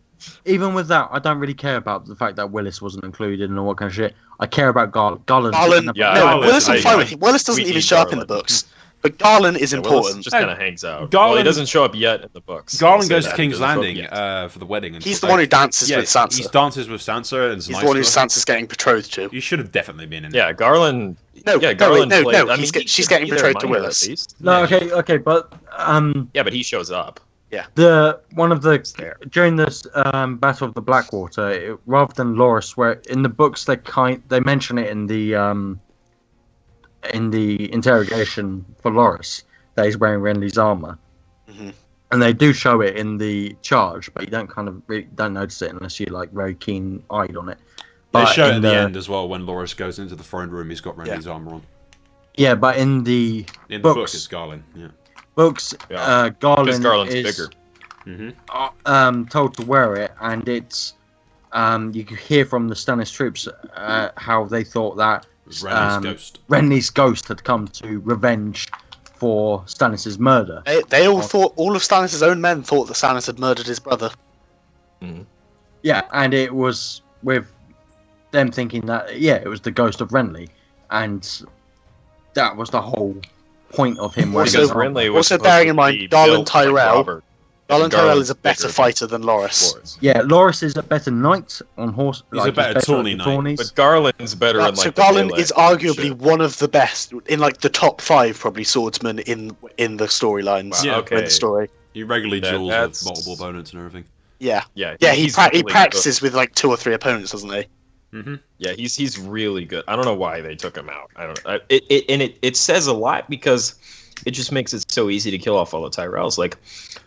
Speaker 4: even with that, I don't really care about the fact that Willis wasn't included and all that kind of shit. I care about Garland.
Speaker 3: Garland,
Speaker 1: Yeah,
Speaker 3: no,
Speaker 1: Garland,
Speaker 3: Willis I'm fine
Speaker 1: I-
Speaker 3: with. Willis doesn't
Speaker 1: we
Speaker 3: even
Speaker 1: need
Speaker 3: show up in the
Speaker 1: Garland.
Speaker 3: books. But Garland is
Speaker 1: Willis
Speaker 3: important.
Speaker 1: just kind of hangs out.
Speaker 2: Garland-
Speaker 1: Well, he doesn't show up yet in the books.
Speaker 2: Garland
Speaker 1: I'll say
Speaker 2: goes to
Speaker 1: that.
Speaker 2: King's
Speaker 1: He doesn't show up
Speaker 2: Landing
Speaker 1: yet.
Speaker 2: for the wedding. And
Speaker 3: He's the one who dances with Sansa.
Speaker 2: He dances with Sansa. And
Speaker 3: He's the one who Sansa's getting betrothed to.
Speaker 2: You should have definitely been in.
Speaker 1: Yeah, Garland.
Speaker 3: No,
Speaker 1: yeah, Garland.
Speaker 3: no,
Speaker 1: played,
Speaker 3: no,
Speaker 1: I mean,
Speaker 3: she's getting
Speaker 1: he's there
Speaker 3: betrothed to
Speaker 1: minor,
Speaker 3: Willis.
Speaker 1: at least.
Speaker 4: No, okay, but
Speaker 1: Yeah, but he shows up.
Speaker 4: during this Battle of the Blackwater, rather than Loras, where in the books they mention it in the interrogation for Loras that he's wearing Renly's armor, and they do show it in the charge, but you don't notice it unless you're like very keen eyed on it.
Speaker 2: They
Speaker 4: But
Speaker 2: show it
Speaker 4: in
Speaker 2: at the end as well when Loras goes into the throne room. He's got Renly's armor on.
Speaker 4: Yeah, but in the
Speaker 2: In the
Speaker 4: books,
Speaker 2: book, it's Garland. Yeah.
Speaker 4: books,
Speaker 1: Yeah.
Speaker 4: Garland
Speaker 1: Garland's
Speaker 4: is
Speaker 1: bigger.
Speaker 4: told to wear it, and it's you can hear from the Stannis troops how they thought that
Speaker 2: Renly's ghost.
Speaker 4: Renly's ghost had come to revenge for Stannis' murder.
Speaker 3: They all thought, all of Stannis' own men thought that Stannis had murdered his brother.
Speaker 4: Yeah, and it was with them thinking that it was the ghost of Renly, and that was the whole point of him.
Speaker 3: Also,
Speaker 1: Because Renly was
Speaker 3: also bearing in mind, Garland Tyrell
Speaker 1: Garland
Speaker 3: is a better fighter than Loras.
Speaker 4: Yeah, Loras is a better knight on horse.
Speaker 2: He's a better tawny
Speaker 4: at the
Speaker 2: knight.
Speaker 4: tourneys.
Speaker 1: But Garland's better in like
Speaker 3: So
Speaker 1: the
Speaker 3: Garland
Speaker 1: melee
Speaker 3: is arguably
Speaker 1: shit.
Speaker 3: one of the best, in like the top 5 probably swordsmen in the storylines.
Speaker 1: Wow,
Speaker 2: Yeah,
Speaker 1: okay.
Speaker 3: In the story.
Speaker 2: He regularly duels with
Speaker 1: that's-
Speaker 2: multiple opponents and everything.
Speaker 3: Yeah.
Speaker 1: Yeah,
Speaker 3: He
Speaker 1: he's really
Speaker 3: practices with like 2 or 3 opponents, doesn't he?
Speaker 1: Yeah, he's really good. I don't know why they took him out. I don't. It says a lot because it just makes it so easy to kill off all the Tyrells. Like,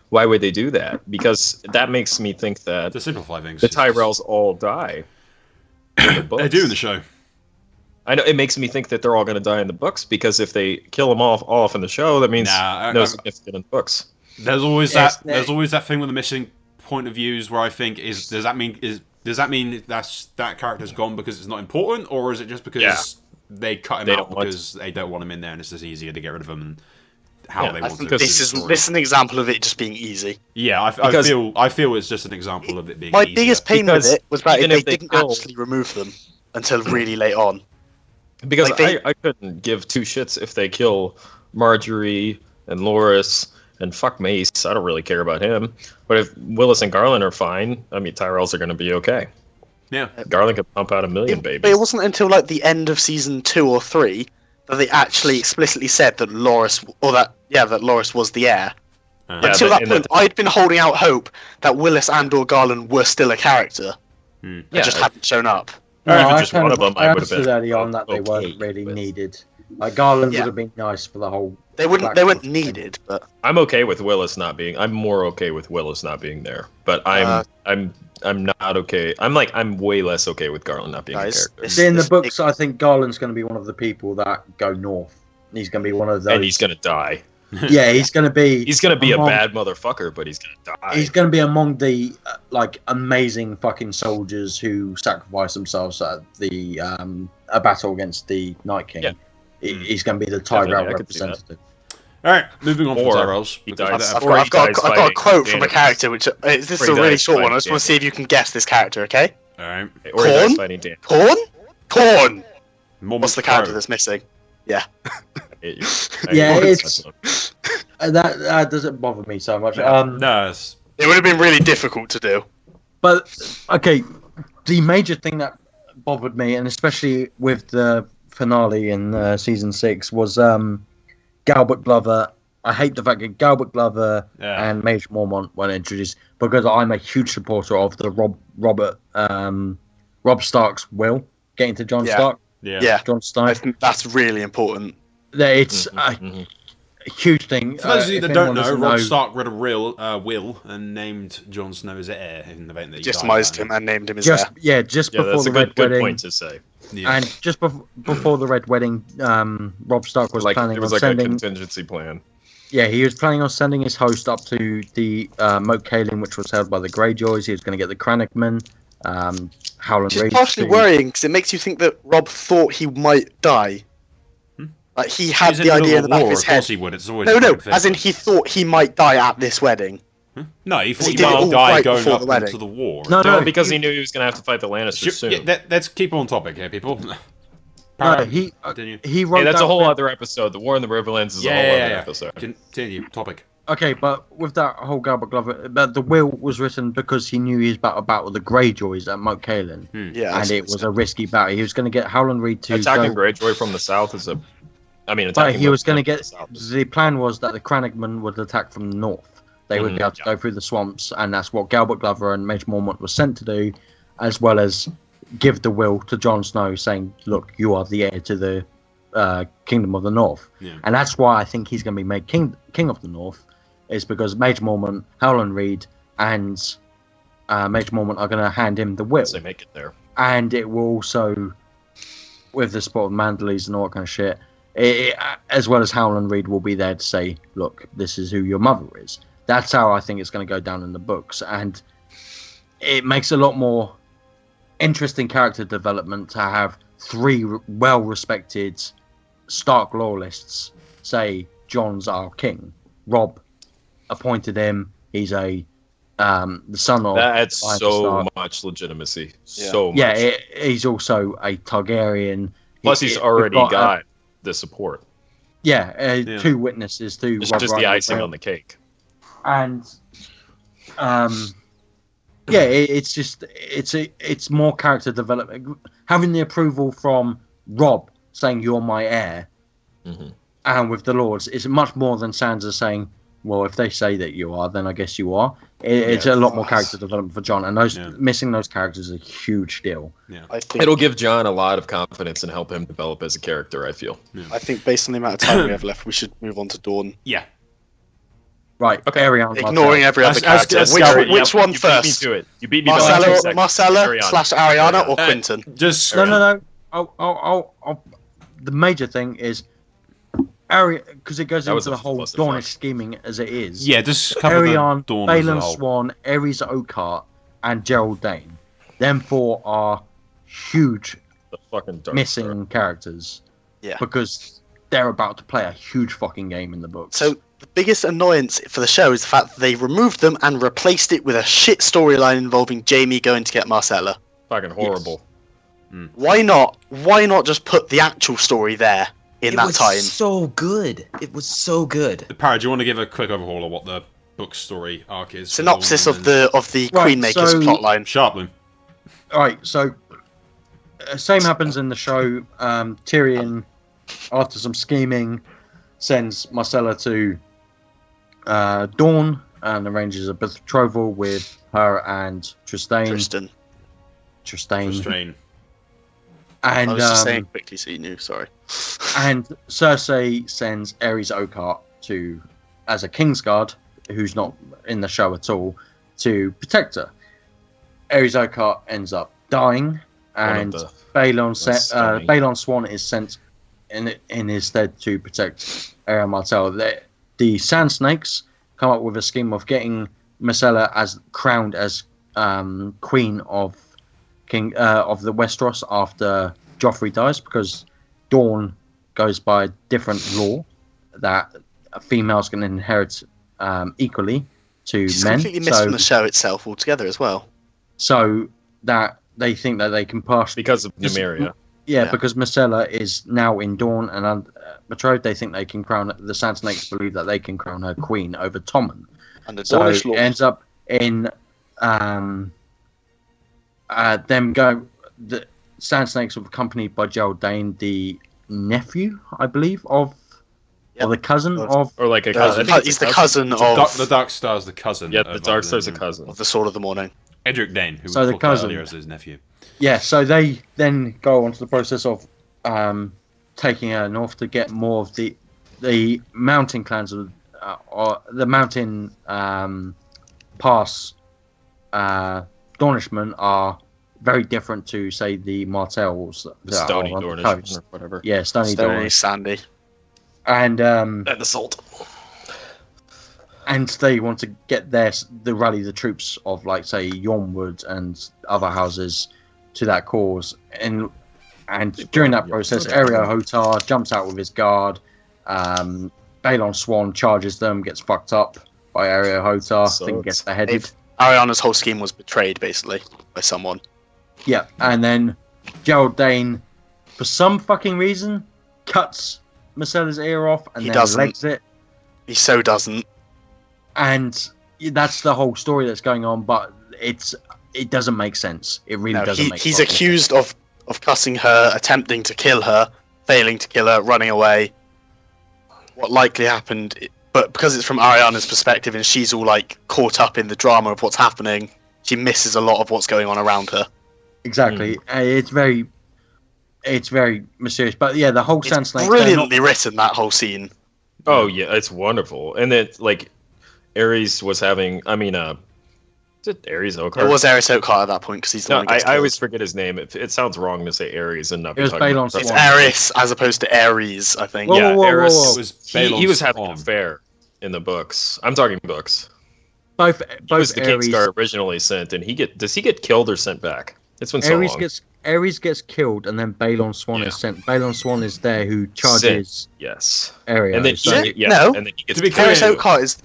Speaker 1: why would they do that? Because that makes me think that
Speaker 2: To simplify things,
Speaker 1: the Tyrells all die. In the books.
Speaker 2: they do in the show.
Speaker 1: I know it makes me think that they're all going to die in the books because if they kill them off in the show, that means no significant in the books.
Speaker 2: There's always
Speaker 4: Yes,
Speaker 2: There's always that thing with the missing point of views where I think does that mean that character's gone because it's not important, or is it just because they cut him out because they don't want him in there and it's just easier to get rid of him and how they
Speaker 3: I
Speaker 2: want
Speaker 3: think
Speaker 2: to?
Speaker 3: this is an example of it just being easy.
Speaker 2: Yeah, I feel it's just an example of it being.
Speaker 3: My
Speaker 2: easier.
Speaker 3: biggest pain with it was that
Speaker 1: even
Speaker 3: they
Speaker 1: if they
Speaker 3: didn't
Speaker 1: kill-
Speaker 3: actually remove them until really late on.
Speaker 1: Because
Speaker 3: Like
Speaker 1: I couldn't give two shits if they kill Marjorie and Loras and fuck Mace. I don't really care about him. But if Willis and Garland are fine, I mean, Tyrells are going to be okay.
Speaker 2: Yeah,
Speaker 1: Garland could pump out a million
Speaker 3: But it
Speaker 1: babies.
Speaker 3: wasn't until like the end of season 2 or 3 that they actually explicitly said that Loras was the heir.
Speaker 1: Yeah,
Speaker 3: Until that
Speaker 1: in
Speaker 3: point, I'd been holding out hope that Willis and/or Garland were still a character. They just hadn't shown up.
Speaker 1: Or
Speaker 4: No,
Speaker 1: even just one of them, I would have
Speaker 4: understood
Speaker 1: been
Speaker 4: early on that they
Speaker 1: okay
Speaker 4: weren't really
Speaker 1: with.
Speaker 4: needed. Like Garland
Speaker 3: Yeah.
Speaker 4: would have been nice for the whole.
Speaker 3: They weren't
Speaker 4: Blackwater
Speaker 3: needed, but
Speaker 1: I'm okay with Willis not being. I'm more okay with Willis not being there, but I'm not okay. I'm way less okay with Garland not being
Speaker 3: Guys,
Speaker 1: a character.
Speaker 3: this-
Speaker 4: See, in the books, I think Garland's going to be one of the people that go north. He's going to be one of those.
Speaker 1: And he's gonna die.
Speaker 4: Yeah, he's going to be.
Speaker 1: He's gonna be a
Speaker 4: among-
Speaker 1: bad motherfucker, but he's gonna die.
Speaker 4: He's going to be among the like amazing fucking soldiers who sacrifice themselves at the a battle against the Night King.
Speaker 1: Yeah.
Speaker 4: He's going to be the
Speaker 1: Definitely,
Speaker 4: Tyrell
Speaker 1: I could see that.
Speaker 4: representative.
Speaker 2: all right, moving on from
Speaker 1: Or
Speaker 2: Tyrells.
Speaker 1: he
Speaker 2: because
Speaker 1: dies.
Speaker 2: that-
Speaker 1: Or he dies
Speaker 3: I've got a
Speaker 1: fighting
Speaker 3: quote from a
Speaker 1: Daenerys.
Speaker 3: character, which this is
Speaker 1: Or
Speaker 3: a
Speaker 1: he
Speaker 3: really
Speaker 1: dies
Speaker 3: short one. I
Speaker 1: fighting
Speaker 3: just want to
Speaker 1: Daenerys.
Speaker 3: see if you can guess this character. Okay?
Speaker 2: all right,
Speaker 1: Or he dies
Speaker 3: Corn?
Speaker 1: fighting Dan.
Speaker 3: Corn.
Speaker 2: Mormont
Speaker 3: What's the character
Speaker 2: Crow.
Speaker 3: that's missing?
Speaker 4: Yeah,
Speaker 1: It's
Speaker 4: it's- that doesn't bother me so much.
Speaker 2: No, it's,
Speaker 3: It would have been really difficult to do.
Speaker 4: But okay, the major thing that bothered me, and especially with the finale in season 6, was Galbert Glover. I hate the fact that Galbert Glover
Speaker 2: Yeah.
Speaker 4: and Major Mormont weren't introduced because I'm a huge supporter of the Rob Stark's will getting to Jon
Speaker 3: Yeah.
Speaker 4: Stark.
Speaker 2: yeah.
Speaker 4: Jon
Speaker 3: I
Speaker 4: Stark.
Speaker 3: think that's really important.
Speaker 4: That it's
Speaker 1: Mhm.
Speaker 4: a huge thing.
Speaker 2: For those of you
Speaker 4: if
Speaker 2: that don't
Speaker 4: anyone
Speaker 2: know,
Speaker 4: doesn't
Speaker 2: Rob Stark read a will and named Jon Snow as heir in the event that he
Speaker 3: Just
Speaker 2: died.
Speaker 3: demised him and named him as
Speaker 4: just
Speaker 3: heir.
Speaker 4: yeah, just
Speaker 1: Yeah,
Speaker 4: before
Speaker 1: that's
Speaker 4: the
Speaker 1: a
Speaker 4: Red
Speaker 1: good
Speaker 4: Wedding.
Speaker 1: point to say.
Speaker 2: Yeah.
Speaker 4: And just before the Red Wedding, Rob Stark was
Speaker 1: Like
Speaker 4: planning
Speaker 1: it was
Speaker 4: on
Speaker 1: like a
Speaker 4: sending.
Speaker 1: contingency plan.
Speaker 4: Yeah, he was planning on sending his host up to the Moat Cailin, which was held by the Greyjoys. He was going to get the Cranachman, Howland
Speaker 3: Which is
Speaker 4: Reed.
Speaker 3: partially worrying because it makes you think that Rob thought he might die. Like he had
Speaker 2: He's in
Speaker 3: the idea
Speaker 2: middle
Speaker 3: in
Speaker 2: of
Speaker 3: the
Speaker 2: a
Speaker 3: back of
Speaker 2: war,
Speaker 3: his
Speaker 2: of course
Speaker 3: head.
Speaker 2: he would. It's always
Speaker 3: No,
Speaker 2: a
Speaker 3: no,
Speaker 2: fucking thing.
Speaker 3: as in he thought he might die at this wedding.
Speaker 2: No, he thought
Speaker 3: He
Speaker 2: he
Speaker 3: did it
Speaker 2: might
Speaker 3: all
Speaker 2: die
Speaker 3: right
Speaker 2: going
Speaker 3: before
Speaker 2: up
Speaker 3: the wedding.
Speaker 2: into the war.
Speaker 4: No,
Speaker 1: No, because he knew he was going to have to fight the Lannisters
Speaker 2: Shoot,
Speaker 1: soon.
Speaker 2: yeah, let's keep on topic here, people.
Speaker 4: No, he
Speaker 2: Continue.
Speaker 4: he wrote
Speaker 1: Hey, that's a
Speaker 4: that
Speaker 1: whole
Speaker 4: bit-
Speaker 1: other episode. The War in the Riverlands is a whole other episode.
Speaker 2: Continue. Topic.
Speaker 4: Okay, but with that whole Galbert Glover, but the will was written because he knew he was about to battle the Greyjoys at Moat Cailin,
Speaker 3: Yeah,
Speaker 4: and it was a risky battle. He was going to get Howland Reed to
Speaker 1: Attacking
Speaker 4: go,
Speaker 1: Greyjoy from the south is a. I mean,
Speaker 4: but
Speaker 1: attacking.
Speaker 4: he was
Speaker 1: them
Speaker 4: going to
Speaker 1: from
Speaker 4: get.
Speaker 1: the south is-
Speaker 4: The plan was that the Crannogmen would attack from the north. They would be able to go through the swamps, and that's what Galbert Glover and Major Mormont was sent to do, as well as give the will to Jon Snow, saying, "Look, you are the heir to the Kingdom of the North," and that's why I think he's going to be made king of the North. Is because Major Mormont, Howland Reed, and Major Mormont are going to hand him the will.
Speaker 1: They make it there.
Speaker 4: And it will also, with the support of Mandalese and all that kind of shit, as well as Howland Reed will be there to say, look, this is who your mother is. That's how I think it's going to go down in the books. And it makes a lot more interesting character development to have three well-respected Stark loyalists say, Jon's our king. Robb appointed him. He's the son of.
Speaker 1: That adds
Speaker 4: Lyanna
Speaker 1: so
Speaker 4: Stark.
Speaker 1: much legitimacy.
Speaker 3: Yeah.
Speaker 1: So much.
Speaker 4: Yeah, he's also a Targaryen.
Speaker 1: Plus, he's already got the support.
Speaker 4: Two witnesses to.
Speaker 1: It's
Speaker 4: Robb
Speaker 1: just the
Speaker 4: Right's
Speaker 1: icing
Speaker 4: will.
Speaker 1: on the cake.
Speaker 4: And, it's more character development. Having the approval from Robb saying you're my heir, and with the Lords, it's much more than Sansa saying, well, if they say that you are, then I guess you are. It's a lot more character development for Jon, and missing those characters is a huge deal.
Speaker 2: Yeah,
Speaker 3: I think
Speaker 1: It'll give Jon a lot of confidence and help him develop as a character, I feel.
Speaker 3: I think based on the amount of time we have left, we should move on to Dawn.
Speaker 2: Yeah.
Speaker 4: Right, Aerion.
Speaker 3: Ignoring every other character. Which one
Speaker 1: You
Speaker 3: first?
Speaker 1: beat me to it. You beat me by 2 seconds.
Speaker 3: Marcella
Speaker 1: Ariana.
Speaker 3: / Ariana or Quinton?
Speaker 2: Just
Speaker 4: No. I'll the major thing is because it goes
Speaker 1: That was
Speaker 4: into
Speaker 1: a
Speaker 4: the whole
Speaker 1: clusterfuck.
Speaker 4: Dornish scheming as it is.
Speaker 2: just cover
Speaker 4: Aerion,
Speaker 2: the Dawn as a
Speaker 4: Balon
Speaker 2: whole.
Speaker 4: Swan, Aerys Oakheart, and Gerald Dane. Them four are huge
Speaker 1: The fucking Dark
Speaker 4: missing
Speaker 1: Star.
Speaker 4: characters.
Speaker 3: Yeah.
Speaker 4: Because they're about to play a huge fucking game in the books.
Speaker 3: So the biggest annoyance for the show is the fact that they removed them and replaced it with a shit storyline involving Jaime going to get Marcella.
Speaker 1: Fucking horrible.
Speaker 3: Why not? Why not just put the actual story there in that time?
Speaker 5: So good. It was so good.
Speaker 2: Parra, do you want to give a quick overhaul of what the book story arc is?
Speaker 3: Synopsis of the
Speaker 4: Right,
Speaker 3: Queenmaker's
Speaker 4: so-
Speaker 3: plotline.
Speaker 2: Sharply.
Speaker 4: Alright, so same happens in the show. Tyrion, after some scheming, sends Marcella to Dawn and arranges a betrothal with her and Trystane.
Speaker 2: Restrain.
Speaker 4: And
Speaker 3: I was just saying quickly so you knew, sorry.
Speaker 4: and Cersei sends Aerys Oakheart to as a Kingsguard, who's not in the show at all, to protect her. Aerys Oakheart ends up dying, and Balon Swan is sent in his stead to protect Aerion Martell. The Sand Snakes come up with a scheme of getting Marcella as crowned as queen of the Westeros after Joffrey dies, because Dawn goes by a different law that females can inherit equally to
Speaker 3: She's
Speaker 4: men.
Speaker 3: completely missed from the show itself altogether as well.
Speaker 4: So that they think that they can pass
Speaker 1: Because of Nymeria.
Speaker 4: Yeah, because Marcella is now in Dawn and betrothed. They think they can crown the Sand Snakes believe that they can crown her queen over Tommen.
Speaker 3: Under
Speaker 4: So
Speaker 3: Dornish
Speaker 4: it
Speaker 3: law.
Speaker 4: ends up in them going. The Sand Snakes are accompanied by Gerald Dane, the nephew, I believe, of or the cousin of.
Speaker 1: Or like a cousin. I think
Speaker 3: He's
Speaker 1: it's a
Speaker 3: the cousin of
Speaker 2: The Dark Star's the cousin.
Speaker 1: Yeah,
Speaker 2: of
Speaker 1: the Dark Star's a cousin.
Speaker 3: the Sword of the Morning.
Speaker 2: Edric Dane, who
Speaker 4: So
Speaker 2: we
Speaker 4: the
Speaker 2: talked about
Speaker 4: cousin.
Speaker 2: earlier as his nephew.
Speaker 4: Yeah, so they then go on to the process of taking her north to get more of the mountain clans of or the mountain pass Dornishmen are very different to say the Martells
Speaker 1: The
Speaker 4: that
Speaker 1: Stony
Speaker 4: are on the
Speaker 1: Dornish
Speaker 4: coast.
Speaker 1: or whatever.
Speaker 4: Yeah, Stony
Speaker 3: Stony,
Speaker 4: Dornish.
Speaker 3: Sandy.
Speaker 4: And
Speaker 1: And the Salt.
Speaker 4: and they want to get the rally the troops of like say Yormwood and other houses to that cause, and during that process Aeryo Hotar jumps out with his guard. Balon Swan charges them, gets fucked up by Aeryo Hotar,
Speaker 1: So
Speaker 4: then gets beheaded.
Speaker 3: Ariana's whole scheme was betrayed, basically, by someone.
Speaker 4: Yeah, and then Gerald Dane for some fucking reason, cuts Marcella's ear off and
Speaker 3: He
Speaker 4: then
Speaker 3: doesn't.
Speaker 4: legs it.
Speaker 3: He so doesn't.
Speaker 4: And that's the whole story that's going on, but it doesn't make sense. It really
Speaker 3: No,
Speaker 4: doesn't make
Speaker 3: he's
Speaker 4: fucking
Speaker 3: accused of cutting her, attempting to kill her, failing to kill her, running away. What likely happened, but because it's from Ariana's perspective and she's all like caught up in the drama of what's happening, she misses a lot of what's going on around her.
Speaker 4: Exactly. It's very mysterious. But yeah, the whole Sand
Speaker 3: It's
Speaker 4: Snake.
Speaker 3: brilliantly written, that whole scene.
Speaker 1: Oh yeah, it's wonderful. And it like Ares was having. I mean, is it Ares Oakhart?
Speaker 3: It was Ares Oakhart at that point because he's the
Speaker 1: No,
Speaker 3: one who gets
Speaker 1: I
Speaker 3: killed.
Speaker 1: always forget his name. It sounds wrong to say Ares and not
Speaker 4: It
Speaker 1: be
Speaker 4: was
Speaker 1: talking
Speaker 4: Balon
Speaker 1: about
Speaker 3: It's
Speaker 4: Swan.
Speaker 3: Ares as opposed to Ares, I think.
Speaker 4: Whoa,
Speaker 1: Yeah,
Speaker 4: whoa, whoa,
Speaker 1: Ares.
Speaker 4: whoa.
Speaker 2: It was
Speaker 1: He was
Speaker 2: Balon's
Speaker 1: having an
Speaker 2: arm.
Speaker 1: affair in the books. I'm talking books.
Speaker 4: Both
Speaker 1: He was the
Speaker 4: Ares,
Speaker 1: Kingsguard originally sent, and does he get killed or sent back? It's been so long.
Speaker 4: Ares gets killed, and then Balon Swan
Speaker 1: Yeah.
Speaker 4: is sent. Balon Swan is there who charges
Speaker 1: Yes.
Speaker 4: Ares.
Speaker 1: And then
Speaker 4: so,
Speaker 3: No.
Speaker 1: and then he gets
Speaker 2: To be
Speaker 1: killed.
Speaker 3: Ares Oakhart is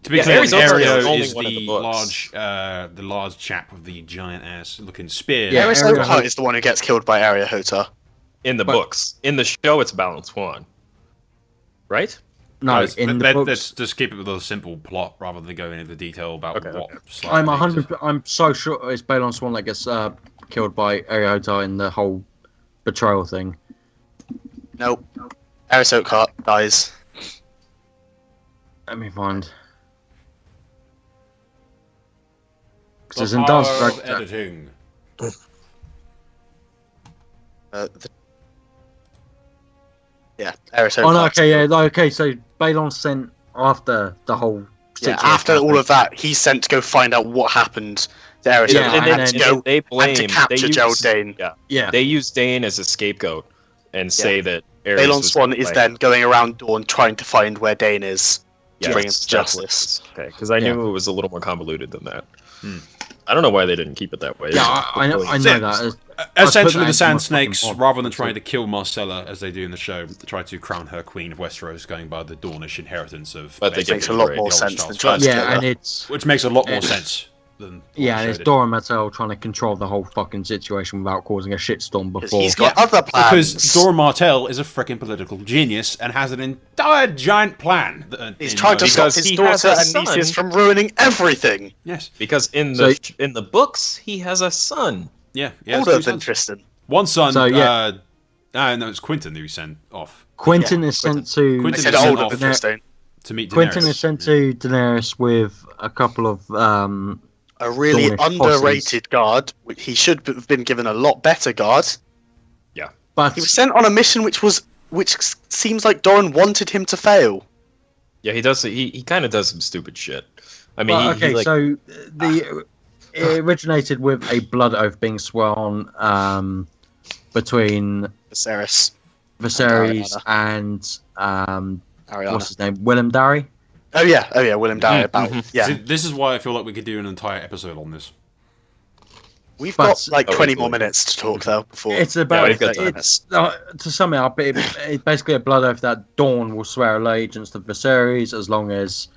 Speaker 2: To be
Speaker 1: Yeah,
Speaker 2: clear,
Speaker 1: Ares Oakhart is
Speaker 2: Ario
Speaker 1: only
Speaker 2: is
Speaker 1: one of the
Speaker 2: the
Speaker 1: books.
Speaker 2: large chap with the giant ass looking spear.
Speaker 4: Yeah,
Speaker 3: Ares
Speaker 4: Ares
Speaker 3: Oakhart is the one who gets killed by Aria Hota.
Speaker 1: in the
Speaker 4: But-
Speaker 1: books. In the show, it's Balon Swan. Right?
Speaker 4: no,
Speaker 2: Let's-
Speaker 4: in the
Speaker 2: let's
Speaker 4: books,
Speaker 2: just keep it with a simple plot rather than going into detail about
Speaker 1: Okay,
Speaker 2: what.
Speaker 1: okay.
Speaker 2: slight
Speaker 4: I'm
Speaker 2: things.
Speaker 4: 100. I'm so sure it's Balon Swan that gets killed by Ariota in the whole betrayal thing.
Speaker 3: Nope. Ares Oakhart dies.
Speaker 4: Let me find.
Speaker 2: The
Speaker 4: Because in Dance
Speaker 2: power of
Speaker 4: Dragons.
Speaker 2: editing.
Speaker 3: Yeah, Ares Oakhart.
Speaker 4: Oh no, okay, yeah, no, okay. So Balon sent after the whole.
Speaker 3: Yeah,
Speaker 4: situation
Speaker 3: after all
Speaker 4: happened.
Speaker 3: of that, he's sent to go find out what happened to Ares
Speaker 4: Yeah,
Speaker 3: Oakhart
Speaker 4: and
Speaker 3: and to
Speaker 4: then-
Speaker 3: go
Speaker 1: they blame.
Speaker 3: and to capture Gerald Dane.
Speaker 1: Yeah.
Speaker 4: Yeah,
Speaker 1: They use Dane as a scapegoat and say that Ares
Speaker 3: Balon
Speaker 1: was
Speaker 3: Swan
Speaker 1: gonna
Speaker 3: is
Speaker 1: play.
Speaker 3: then going around Dawn trying to find where Dane is to bring him
Speaker 1: Yes,
Speaker 3: to
Speaker 1: that's what it
Speaker 3: justice.
Speaker 1: is. Okay, because I
Speaker 4: Yeah.
Speaker 1: knew it was a little more convoluted than that. I don't know why they didn't keep it that way.
Speaker 4: yeah, I know
Speaker 2: So-
Speaker 4: that.
Speaker 2: Essentially,
Speaker 4: that
Speaker 2: the Sand
Speaker 4: into my
Speaker 2: Snakes,
Speaker 4: fucking pod.
Speaker 2: rather than trying to kill Marcella as they do in the show, try to crown her Queen of Westeros, going by the Dornish inheritance of.
Speaker 1: But they
Speaker 2: basically
Speaker 3: Makes a lot
Speaker 1: the
Speaker 3: more
Speaker 2: old
Speaker 3: sense
Speaker 2: style
Speaker 3: than
Speaker 2: first.
Speaker 3: trying to
Speaker 4: Yeah,
Speaker 3: kill
Speaker 4: and
Speaker 3: her.
Speaker 4: it's
Speaker 2: Which makes a lot more
Speaker 4: Yeah.
Speaker 2: sense than.
Speaker 4: yeah,
Speaker 2: what
Speaker 4: and
Speaker 2: the
Speaker 4: it's
Speaker 2: show did.
Speaker 4: Dora Martell trying to control the whole fucking situation without causing a shitstorm
Speaker 3: 'Cause
Speaker 4: before.
Speaker 3: he's got other plans.
Speaker 2: Because Dora Martell is a freaking political genius and has an entire giant plan.
Speaker 3: He's trying to stop
Speaker 1: Because
Speaker 3: his
Speaker 1: he has
Speaker 3: daughter
Speaker 1: a
Speaker 3: and
Speaker 1: son.
Speaker 3: nieces from ruining everything.
Speaker 2: Yes.
Speaker 1: Because in
Speaker 4: So-
Speaker 1: the books, he has a son.
Speaker 2: Yeah. Yeah.
Speaker 3: Older than Tristan.
Speaker 2: One son.
Speaker 4: So, yeah.
Speaker 2: No, it's Quentin who he sent off
Speaker 4: Quentin is sent to
Speaker 3: I
Speaker 2: Quentin
Speaker 3: said
Speaker 2: is sent
Speaker 3: older
Speaker 2: off
Speaker 3: than
Speaker 2: there.
Speaker 3: Tristan.
Speaker 2: to meet Daenerys.
Speaker 4: Quentin is sent to Daenerys with a couple of
Speaker 3: A really
Speaker 4: Dornish
Speaker 3: underrated guard. He should have been given a lot better guard.
Speaker 4: but
Speaker 3: He was sent on a mission which seems like Doran wanted him to fail.
Speaker 1: Yeah, he does. He kind of does some stupid shit. I mean,
Speaker 4: well,
Speaker 1: he,
Speaker 4: okay,
Speaker 1: he, like,
Speaker 4: so it originated with a blood oath being sworn between
Speaker 3: Viserys.
Speaker 4: Viserys and
Speaker 3: Ariana.
Speaker 4: what's his name, Willem Darry.
Speaker 3: Oh yeah, Willem Darry about yeah.
Speaker 2: See, this is why I feel like we could do an entire episode on this.
Speaker 3: We've
Speaker 4: But-
Speaker 3: got like
Speaker 1: Oh,
Speaker 3: 20
Speaker 1: it's
Speaker 3: more
Speaker 1: cool.
Speaker 3: minutes to talk though before.
Speaker 4: It's about
Speaker 1: we've got time.
Speaker 4: it's to sum it up. It's basically a blood oath that Dawn will swear allegiance to Viserys as long as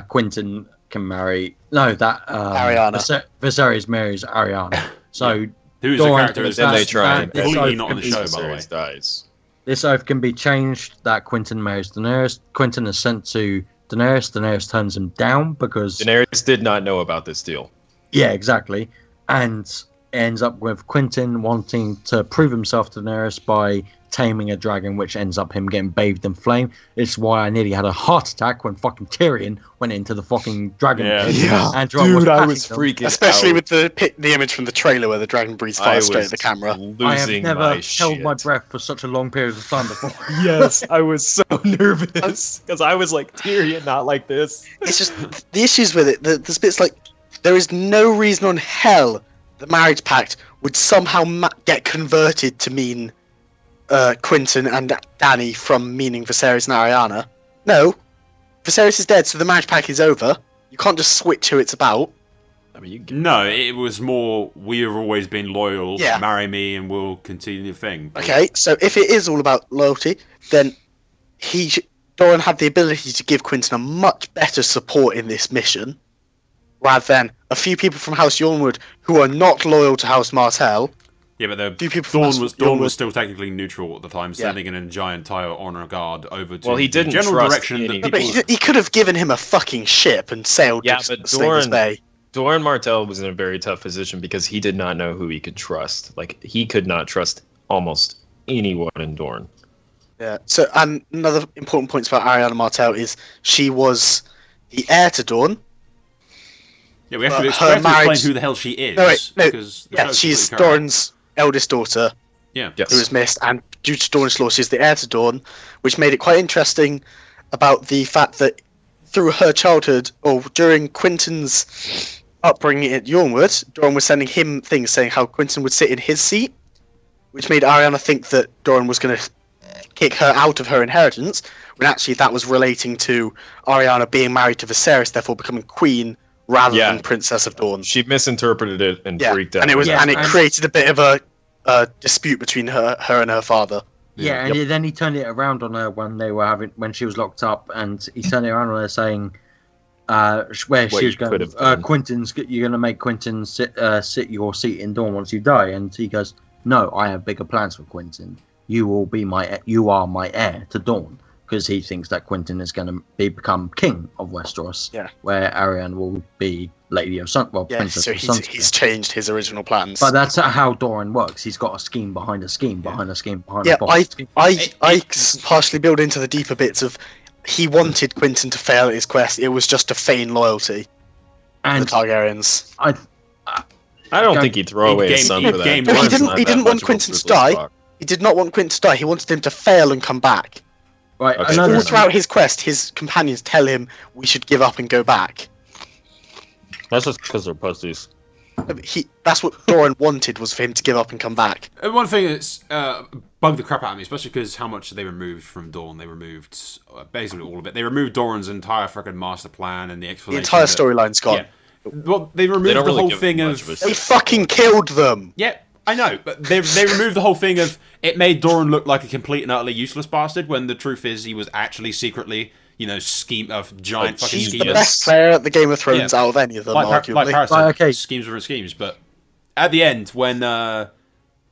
Speaker 4: Quentin can marry. No, that
Speaker 3: Ariana.
Speaker 4: Viserys marries Ariana. So
Speaker 2: Who's the
Speaker 4: Dawn
Speaker 2: character
Speaker 4: can-
Speaker 2: who's
Speaker 1: then they
Speaker 4: that's-
Speaker 1: try
Speaker 4: that-
Speaker 1: and
Speaker 4: this
Speaker 2: completely
Speaker 4: oath
Speaker 2: not
Speaker 4: can
Speaker 2: on the
Speaker 4: be-
Speaker 2: show, by the way.
Speaker 1: Viserys dies.
Speaker 4: This oath can be changed that Quentin marries Daenerys. Quentin is sent to Daenerys. Daenerys turns him down because
Speaker 1: Daenerys did not know about this deal.
Speaker 4: yeah, exactly, and ends up with Quentin wanting to prove himself to Daenerys by taming a dragon, which ends up him getting bathed in flame. It's why I nearly had a heart attack when fucking Tyrion went into the fucking dragon
Speaker 2: Yeah.
Speaker 4: pit.
Speaker 1: Yeah,
Speaker 4: and Jon packing them.
Speaker 1: freaking
Speaker 3: Especially
Speaker 1: out.
Speaker 3: with the image from the trailer where the dragon breathes fire straight at the camera.
Speaker 4: I have
Speaker 1: Losing
Speaker 4: never
Speaker 1: my
Speaker 4: held my
Speaker 1: shit.
Speaker 4: breath for such a long period of time before.
Speaker 1: Yes, I was so nervous because I was like, Tyrion, not like this.
Speaker 3: It's just the issues with it. There's bits like there is no reason on hell the marriage pact would somehow get converted to mean Quentin and Dany from meaning Viserys and Ariana. No, Viserys is dead, so the marriage pact is over. You can't just switch who it's about.
Speaker 1: I mean, you get
Speaker 2: No, it was more, we have always been loyal,
Speaker 3: Yeah.
Speaker 2: marry me and we'll continue the thing.
Speaker 3: Okay, so if it is all about loyalty, then Doran had the ability to give Quentin a much better support in this mission, rather than a few people from House Yornwood who are not loyal to House Martell,
Speaker 2: Yeah, but
Speaker 3: Few people from
Speaker 2: Dawn was still technically neutral at the time, sending in a giant entire honor guard over to
Speaker 1: he didn't
Speaker 2: the general
Speaker 1: trust
Speaker 2: direction that
Speaker 1: any-
Speaker 2: people.
Speaker 3: But he could have given him a fucking ship and sailed
Speaker 1: Yeah,
Speaker 3: to
Speaker 1: but
Speaker 3: Slaver's Bay.
Speaker 1: Doran Martell was in a very tough position because he did not know who he could trust. Like, he could not trust almost anyone in Dorne.
Speaker 3: Yeah. So, and another important point about Ariana Martell is she was the heir to Dawn.
Speaker 2: Yeah, we have to
Speaker 3: her
Speaker 2: explain
Speaker 3: marriage-
Speaker 2: who the hell she is.
Speaker 3: No, wait, no.
Speaker 2: Because the
Speaker 3: Yeah,
Speaker 2: show's
Speaker 3: she's
Speaker 2: completely correct.
Speaker 3: Doran's eldest daughter,
Speaker 2: Yeah.
Speaker 1: Yes.
Speaker 3: who was missed, and due to Dawn's law, she's the heir to Dawn, which made it quite interesting about the fact that through her childhood, or during Quentin's upbringing at Yornwood, Doran was sending him things saying how Quentin would sit in his seat, which made Ariana think that Doran was going to kick her out of her inheritance, when actually that was relating to Ariana being married to Viserys, therefore becoming queen rather
Speaker 1: Yeah.
Speaker 3: than Princess of Dawn.
Speaker 1: She misinterpreted it and
Speaker 3: Yeah,
Speaker 1: freaked out.
Speaker 3: and it was,
Speaker 4: Yeah,
Speaker 3: and it
Speaker 4: and-
Speaker 3: created a bit of a dispute between her and her father.
Speaker 4: Yeah, and then he turned it around on her when she was locked up, and he turned it around on her saying, where
Speaker 1: What
Speaker 4: she was
Speaker 1: you could
Speaker 4: going,
Speaker 1: have done.
Speaker 4: you're going to make Quentin sit your seat in Dawn once you die, and he goes, no, I have bigger plans for Quentin. You are my heir to Dawn, because he thinks that Quentin is going to become king of Westeros.
Speaker 3: Yeah.
Speaker 4: Where Arianne will be Lady of Sun. Well,
Speaker 3: Yeah,
Speaker 4: Princess
Speaker 3: so
Speaker 4: of Sunscreen.
Speaker 3: he's changed his original plans.
Speaker 4: But that's how Doran works. He's got a scheme behind a scheme behind a scheme behind a
Speaker 3: Yeah,
Speaker 4: boss.
Speaker 3: I partially build into the deeper bits of he wanted Quentin to fail at his quest. It was just to feign loyalty to
Speaker 4: and
Speaker 3: the Targaryens.
Speaker 1: I don't think he'd throw away his son for that.
Speaker 2: game
Speaker 3: No, he
Speaker 1: Doran's
Speaker 3: didn't-
Speaker 1: not
Speaker 3: he
Speaker 1: that
Speaker 3: didn't want
Speaker 1: much of a
Speaker 3: Quentin to
Speaker 1: ruthless
Speaker 3: die.
Speaker 1: fuck.
Speaker 3: He did not want Quentin to die. He wanted him to fail and come back.
Speaker 4: right,
Speaker 1: Okay.
Speaker 4: another
Speaker 3: All throughout his quest, his companions tell him we should give up and go back.
Speaker 1: That's just because they're pussies.
Speaker 3: That's what Doran wanted, was for him to give up and come back.
Speaker 2: And one thing that's bugged the crap out of me, especially because how much they removed from Dawn. They removed basically all of it. They removed Doran's entire freaking master plan and the
Speaker 3: The
Speaker 2: explanation.
Speaker 3: entire
Speaker 2: that-
Speaker 3: storyline's gone.
Speaker 2: Yeah. Well, they removed
Speaker 1: don't
Speaker 2: the
Speaker 1: really
Speaker 2: whole
Speaker 1: give
Speaker 2: thing
Speaker 1: much
Speaker 2: of.
Speaker 1: of a
Speaker 3: They fucking killed them.
Speaker 2: Yeah, I know, but they removed the whole thing of it made Doran look like a complete and utterly useless bastard when the truth is he was actually secretly, giant fucking
Speaker 3: He's the
Speaker 2: schemer.
Speaker 3: best player at the Game of Thrones
Speaker 2: Yeah.
Speaker 3: out of any of them,
Speaker 2: Like
Speaker 3: arguably.
Speaker 2: Paris said,
Speaker 4: Right, okay.
Speaker 2: schemes were schemes, but at the end when I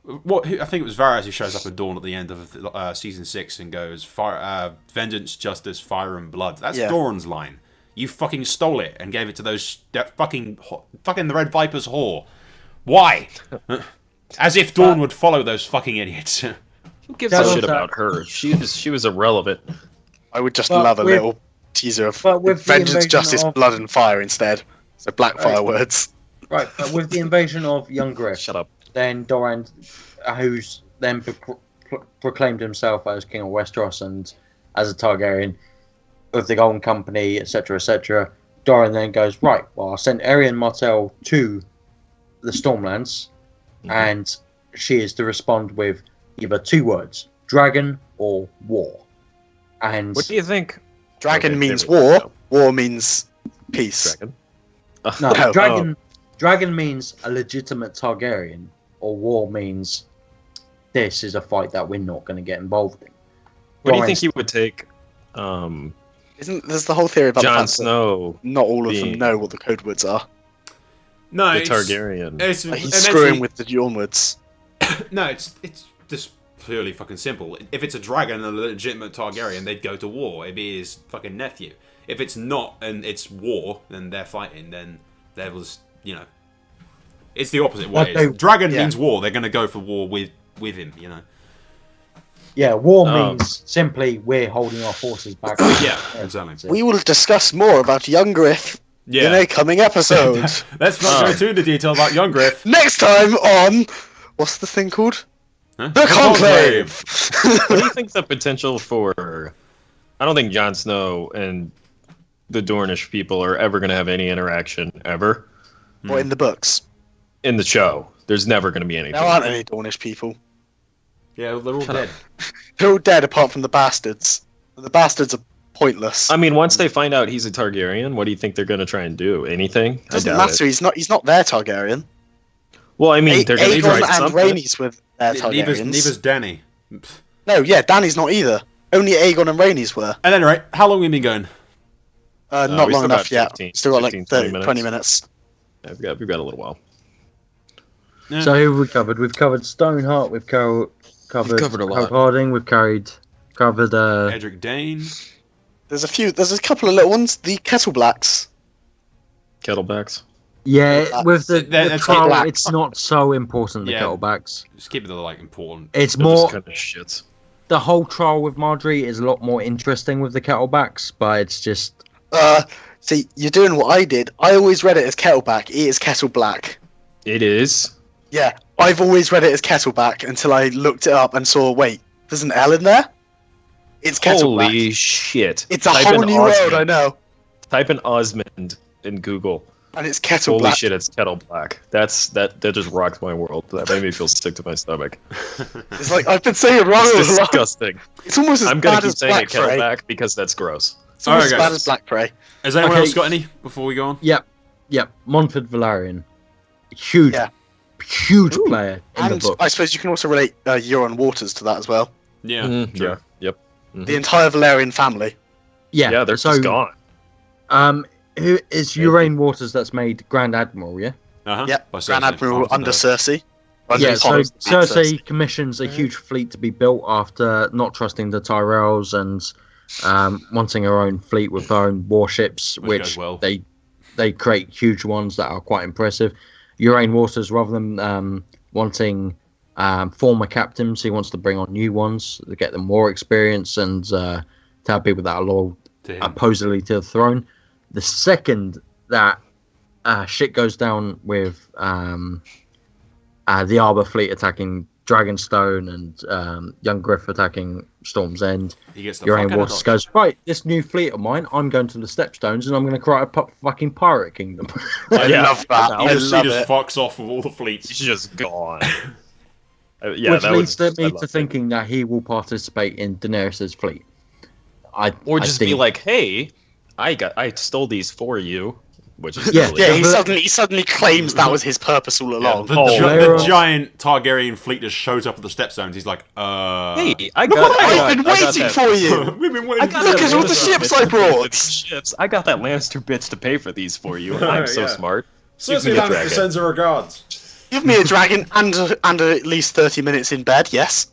Speaker 2: think it was Varys who shows up at Dawn at the end of season 6 and goes, "Vengeance, justice, fire, and blood." That's
Speaker 3: Yeah.
Speaker 2: Doran's line. You fucking stole it and gave it to that fucking the Red Viper's whore. Why? As if Dawn would follow those fucking idiots.
Speaker 1: Who gives
Speaker 4: That
Speaker 1: a
Speaker 4: was
Speaker 1: shit
Speaker 4: that-
Speaker 1: about her? She was irrelevant.
Speaker 3: I would just
Speaker 4: But
Speaker 3: love a
Speaker 4: with-
Speaker 3: little teaser of
Speaker 4: but with the
Speaker 3: Vengeance,
Speaker 4: invasion
Speaker 3: Justice,
Speaker 4: of-
Speaker 3: Blood and Fire instead. So Blackfire
Speaker 4: Right.
Speaker 3: words.
Speaker 4: right, but with the invasion of Young Griff,
Speaker 1: Shut up.
Speaker 4: then Doran, who's then proclaimed himself as King of Westeros and as a Targaryen of the Golden Company, etc., etc. Doran then goes, right, well, I'll send Arianne Martell to the Stormlands, and she is to respond with either 2 words, dragon or war. And
Speaker 1: What do you think?
Speaker 3: Dragon
Speaker 1: Okay,
Speaker 3: means
Speaker 1: there we
Speaker 3: war.
Speaker 1: go.
Speaker 3: War means peace.
Speaker 1: Dragon.
Speaker 4: no,
Speaker 3: Oh,
Speaker 4: dragon means a legitimate Targaryen, or war means this is a fight that we're not going to get involved in.
Speaker 1: What do you
Speaker 4: Doran's-
Speaker 1: think he would take?
Speaker 3: Isn't there's the whole theory about the
Speaker 1: Jon
Speaker 3: fact that
Speaker 1: Snow,
Speaker 3: not all of them
Speaker 1: being-
Speaker 3: know what the code words are.
Speaker 2: No,
Speaker 1: the
Speaker 2: it's,
Speaker 1: Targaryen.
Speaker 2: It's,
Speaker 3: Like, he's
Speaker 2: and
Speaker 3: screwing
Speaker 2: actually-
Speaker 3: with the Yornwoods.
Speaker 2: No, it's just purely fucking simple. If it's a dragon and a legitimate Targaryen, they'd go to war. It'd be his fucking nephew. If it's not and it's war, then they're fighting. Then there was, it's the opposite way.
Speaker 4: Okay,
Speaker 2: Dragon
Speaker 3: yeah.
Speaker 2: means war. They're going to go for war with him.
Speaker 4: Yeah, war
Speaker 1: Oh.
Speaker 4: means simply we're holding our forces back.
Speaker 2: Yeah, exactly.
Speaker 3: We will discuss more about Young Griff in a coming episode.
Speaker 2: Let's not go too into detail about Young Griff.
Speaker 3: Next time on what's the thing called?
Speaker 2: Huh?
Speaker 3: The Conclave.
Speaker 1: What do you think the potential for? I don't think Jon Snow and the Dornish people are ever going to have any interaction ever
Speaker 3: Or in the books.
Speaker 1: in the show. There's never going to be anything.
Speaker 3: There aren't any Dornish people.
Speaker 2: Yeah, they're all dead.
Speaker 3: They're all dead apart from the bastards. The bastards are pointless.
Speaker 1: I mean, once they find out he's a Targaryen, what do you think they're going to try and do? Anything?
Speaker 3: Doesn't
Speaker 1: I doubt
Speaker 3: matter.
Speaker 1: it.
Speaker 3: He's not their Targaryen.
Speaker 1: Well, I mean, they're going to try
Speaker 3: Aegon and
Speaker 1: something.
Speaker 3: Rhaenys were their Targaryens.
Speaker 2: Neither's Danny.
Speaker 3: No, yeah, Dany's not either. Only Aegon and Rhaenys were.
Speaker 2: At any rate, how long have we been going?
Speaker 3: Not
Speaker 1: we
Speaker 3: long
Speaker 1: still
Speaker 3: enough
Speaker 1: got
Speaker 3: yet.
Speaker 1: 15,
Speaker 3: Still got like
Speaker 1: 15,
Speaker 3: 30,
Speaker 1: 20
Speaker 3: 20 minutes.
Speaker 1: Yeah, we've got a little while.
Speaker 2: Yeah.
Speaker 4: So who have we covered? We've covered Stoneheart. We've covered
Speaker 5: covered a lot.
Speaker 4: Harold Harding. We've covered
Speaker 2: Edric Dane.
Speaker 3: There's a couple of little ones. The Kettle Blacks.
Speaker 1: Kettlebacks.
Speaker 4: Yeah, with the
Speaker 2: That's
Speaker 4: trial,
Speaker 3: Kettlebacks.
Speaker 4: it's not so important. The
Speaker 2: Yeah.
Speaker 4: Kettlebacks.
Speaker 2: Just keep it the like important.
Speaker 4: It's
Speaker 1: They're
Speaker 4: more
Speaker 1: just kind of shits.
Speaker 4: the whole trial with Marjorie is a lot more interesting with the Kettlebacks, but it's just
Speaker 3: See, you're doing what I did. I always read it as Kettleback. It is Kettle Black.
Speaker 1: It is.
Speaker 3: Yeah, I've always read it as Kettleback until I looked it up and saw, wait, there's an L in there? It's Kettleback.
Speaker 1: Holy shit!
Speaker 3: It's a
Speaker 1: Type
Speaker 3: whole
Speaker 1: in
Speaker 3: new world,
Speaker 1: Osmond.
Speaker 3: I know.
Speaker 1: Type in Osmond in Google.
Speaker 3: And it's Kettle
Speaker 1: Holy
Speaker 3: Black.
Speaker 1: shit! It's Kettle Black. That just rocked my world. That made me feel sick to my stomach.
Speaker 3: It's like, I've been saying it wrong
Speaker 1: It's
Speaker 3: all along.
Speaker 1: disgusting.
Speaker 3: It's almost as
Speaker 1: I'm gonna
Speaker 3: bad
Speaker 1: keep
Speaker 3: as
Speaker 1: saying
Speaker 3: Black
Speaker 1: it
Speaker 3: Prey.
Speaker 1: Kettleback because that's gross.
Speaker 3: It's almost
Speaker 2: Alright,
Speaker 3: as bad
Speaker 2: guys.
Speaker 3: as Black Prey.
Speaker 2: Has anyone
Speaker 4: Okay.
Speaker 2: else got any before we go on?
Speaker 4: yep. Montford Valerian, huge
Speaker 3: Yeah.
Speaker 4: player in the
Speaker 3: And
Speaker 4: book.
Speaker 3: I suppose you can also relate Euron Waters to that as well.
Speaker 2: Yeah.
Speaker 1: Mhm,
Speaker 2: true.
Speaker 1: yeah. Yep. Mhm.
Speaker 3: The entire Valerian family.
Speaker 1: Yeah, they're
Speaker 4: so,
Speaker 1: just gone.
Speaker 4: Who is Uraine Waters that's made Grand Admiral? Yeah.
Speaker 2: Uh-huh.
Speaker 3: Yep,
Speaker 2: By Cersei.
Speaker 3: Grand Admiral
Speaker 2: After
Speaker 3: under
Speaker 2: the-
Speaker 3: Cersei. Under
Speaker 4: Yeah, so
Speaker 3: Cersei.
Speaker 4: Cersei commissions a huge fleet to be built after not trusting the Tyrells and wanting her own fleet with her own warships,
Speaker 2: Which
Speaker 4: which
Speaker 2: goes well.
Speaker 4: they create huge ones that are quite impressive. Uraine Waters, rather than wanting former captains, he wants to bring on new ones to get them more experience and to have people that are loyal
Speaker 2: To him.
Speaker 4: supposedly to the throne. The second that shit goes down with the Arbor fleet attacking Dragonstone and Young Griff attacking Storm's End,
Speaker 2: He gets the
Speaker 4: Uraine
Speaker 2: fuck out of
Speaker 4: Waters
Speaker 2: Dodge.
Speaker 4: goes, right, this new fleet of mine, I'm going to the Stepstones and I'm going to create a fucking pirate kingdom.
Speaker 3: I
Speaker 1: Yeah.
Speaker 3: love that.
Speaker 2: He
Speaker 3: I
Speaker 2: just,
Speaker 3: love
Speaker 2: he just
Speaker 3: it.
Speaker 2: fucks off with all the fleets.
Speaker 1: He's just gone. Yeah,
Speaker 4: Which
Speaker 1: that
Speaker 4: leads
Speaker 1: was,
Speaker 4: me
Speaker 1: I
Speaker 4: to
Speaker 1: loved it.
Speaker 4: thinking that he will participate in Daenerys' fleet.
Speaker 1: Or
Speaker 4: I
Speaker 1: just be
Speaker 4: think-
Speaker 1: like, hey, I stole these for you, which is
Speaker 4: Yeah,
Speaker 1: really
Speaker 3: Yeah,
Speaker 4: Yeah,
Speaker 3: he suddenly claims that was his purpose all
Speaker 2: Yeah,
Speaker 3: along.
Speaker 2: the,
Speaker 1: Oh,
Speaker 2: gi-
Speaker 4: Valera-
Speaker 2: the giant Targaryen fleet just shows up at the Stepstones. He's like,
Speaker 1: Hey, I
Speaker 2: Look
Speaker 1: got.
Speaker 2: what I
Speaker 3: I've been
Speaker 1: I got
Speaker 3: waiting
Speaker 1: that-
Speaker 3: for you.
Speaker 2: we've been waiting
Speaker 1: I got
Speaker 2: for
Speaker 3: Look
Speaker 1: that
Speaker 3: at all the
Speaker 1: Lannister
Speaker 3: ships
Speaker 1: bits
Speaker 3: I
Speaker 1: to pay for
Speaker 3: brought.
Speaker 1: these ships. I got that Lannister bits to pay for these for you. I'm so
Speaker 2: Yeah.
Speaker 1: smart.
Speaker 2: Cersei
Speaker 1: Give me a
Speaker 2: Lannister
Speaker 1: dragon.
Speaker 2: sends her regards.
Speaker 3: Give me a dragon and at least 30 minutes in bed, yes.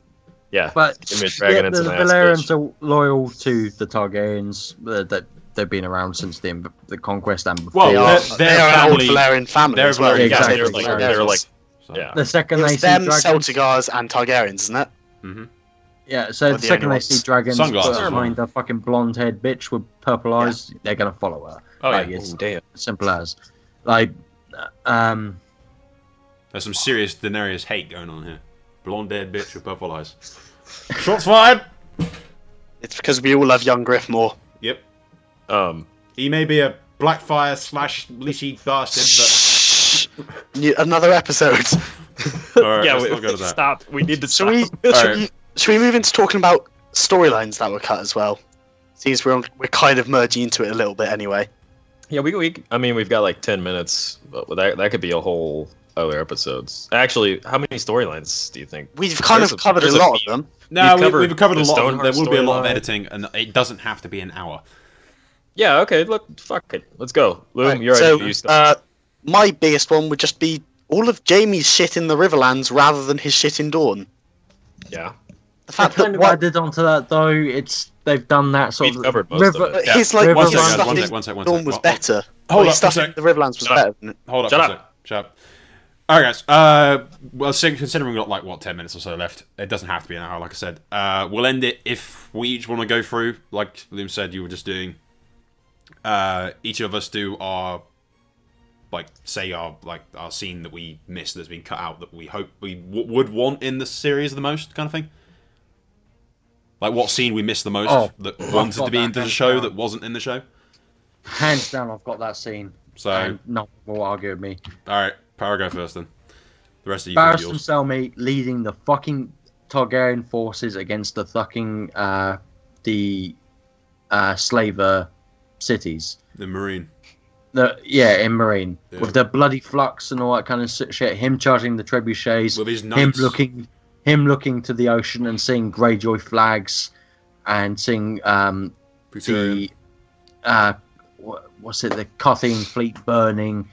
Speaker 1: Yeah,
Speaker 4: But
Speaker 1: give me a dragon and
Speaker 4: the
Speaker 1: some ass,
Speaker 4: Valerians
Speaker 1: bitch.
Speaker 4: are loyal to the Targaryens. That they've been around since the conquest and before.
Speaker 2: Well,
Speaker 3: They are,
Speaker 2: they're
Speaker 3: they are an old
Speaker 2: family-
Speaker 3: Valerian family
Speaker 2: they're
Speaker 3: as well.
Speaker 2: Valerian
Speaker 1: Yeah,
Speaker 4: Exactly.
Speaker 1: they're like,
Speaker 4: Exactly.
Speaker 1: they're like,
Speaker 2: So-
Speaker 1: yeah.
Speaker 4: the second
Speaker 3: It
Speaker 4: they
Speaker 3: was
Speaker 4: see
Speaker 3: them,
Speaker 4: dragons,
Speaker 3: Celtigars, and Targaryens, isn't it?
Speaker 2: Mhm.
Speaker 4: yeah. So
Speaker 3: Or
Speaker 4: the
Speaker 3: the
Speaker 4: second
Speaker 3: only
Speaker 4: they
Speaker 3: ones.
Speaker 4: see dragons
Speaker 2: Sunglasses,
Speaker 4: behind a fucking blonde-haired bitch with purple eyes, they're gonna follow her.
Speaker 2: Oh,
Speaker 4: Like,
Speaker 2: yeah.
Speaker 4: it's
Speaker 1: Ooh, damn.
Speaker 4: simple as. Like,
Speaker 2: There's some serious Daenerys hate going on here. Blonde-haired bitch with purple eyes. Shots fired!
Speaker 3: It's because we all love young Griff more.
Speaker 2: Yep.
Speaker 1: He
Speaker 2: He may be a Blackfire / leashy bastard,
Speaker 3: Another episode.
Speaker 2: but... Alright,
Speaker 1: yeah,
Speaker 2: let's
Speaker 1: we,
Speaker 2: not go to that.
Speaker 1: stop. We need to
Speaker 3: Shall
Speaker 1: stop.
Speaker 3: we,
Speaker 2: Alright.
Speaker 3: should we move into talking about storylines that were cut as well? Seems we're kind of merging into it a little bit anyway.
Speaker 1: Yeah, I mean, we've got like 10 minutes, but that could be a whole other episodes. Actually, how many storylines do you think?
Speaker 3: We've kind
Speaker 1: There's
Speaker 3: of covered a
Speaker 1: there's
Speaker 3: lot of
Speaker 1: few.
Speaker 3: them.
Speaker 2: No,
Speaker 1: We've
Speaker 2: we've covered a
Speaker 1: the
Speaker 2: lot of them. There
Speaker 1: Stoneheart
Speaker 2: will be a lot of
Speaker 1: storyline.
Speaker 2: editing, and it doesn't have to be an hour.
Speaker 1: Yeah, okay, look, fuck it. Let's go. Loom,
Speaker 3: Right,
Speaker 1: you're
Speaker 3: so,
Speaker 1: right. You start.
Speaker 3: my biggest one would just be all of Jamie's shit in the Riverlands rather than his shit in Dawn.
Speaker 1: Yeah.
Speaker 3: The
Speaker 4: I
Speaker 3: fact
Speaker 4: kind
Speaker 3: that
Speaker 4: of
Speaker 3: what,
Speaker 4: added onto that though. They've done that sort
Speaker 1: We've
Speaker 4: of
Speaker 1: covered most of it.
Speaker 2: Yeah.
Speaker 3: his like
Speaker 4: River
Speaker 2: One second,
Speaker 4: Run-
Speaker 2: guys.
Speaker 3: stuff
Speaker 2: One
Speaker 3: in
Speaker 2: sec. One sec. One
Speaker 3: Dawn
Speaker 2: sec.
Speaker 3: was
Speaker 2: Well,
Speaker 3: better.
Speaker 2: Hold
Speaker 3: His
Speaker 2: up.
Speaker 3: stuff
Speaker 2: One
Speaker 3: in
Speaker 2: sec.
Speaker 3: the Riverlands was
Speaker 1: Shut up.
Speaker 3: better. Than it.
Speaker 2: Hold up.
Speaker 1: Shut
Speaker 2: one
Speaker 1: up.
Speaker 2: sec. Shut up. Alright, guys. Well, considering we've got like what 10 minutes or so left, it doesn't have to be an hour. Like I said, we'll end it if we each want to go through. Like Liam said, you were just doing. Each of us do our, like, say our scene that we missed that's been cut out that we hope we would want in the series the most, kind of thing. Like what scene we missed the most
Speaker 4: Oh,
Speaker 2: that
Speaker 4: I've
Speaker 2: wanted
Speaker 4: got
Speaker 2: to be
Speaker 4: that
Speaker 2: into the
Speaker 4: hands
Speaker 2: show
Speaker 4: down.
Speaker 2: that wasn't in the show.
Speaker 4: hands down. I've got that scene,
Speaker 2: So,
Speaker 4: and no one will argue with me.
Speaker 2: all right, Power go first then. The rest of you
Speaker 4: Barristan
Speaker 2: yours.
Speaker 4: Selmy leading the fucking Targaryen forces against the fucking slaver cities.
Speaker 2: The Marine.
Speaker 4: In Marine
Speaker 2: Yeah.
Speaker 4: with the bloody flux and all that kind of shit. Him charging the trebuchets.
Speaker 2: With his
Speaker 4: Him
Speaker 2: knights.
Speaker 4: looking to the ocean and seeing Greyjoy flags, and seeing
Speaker 2: Victorian.
Speaker 4: what's it, the Carthaginian fleet burning.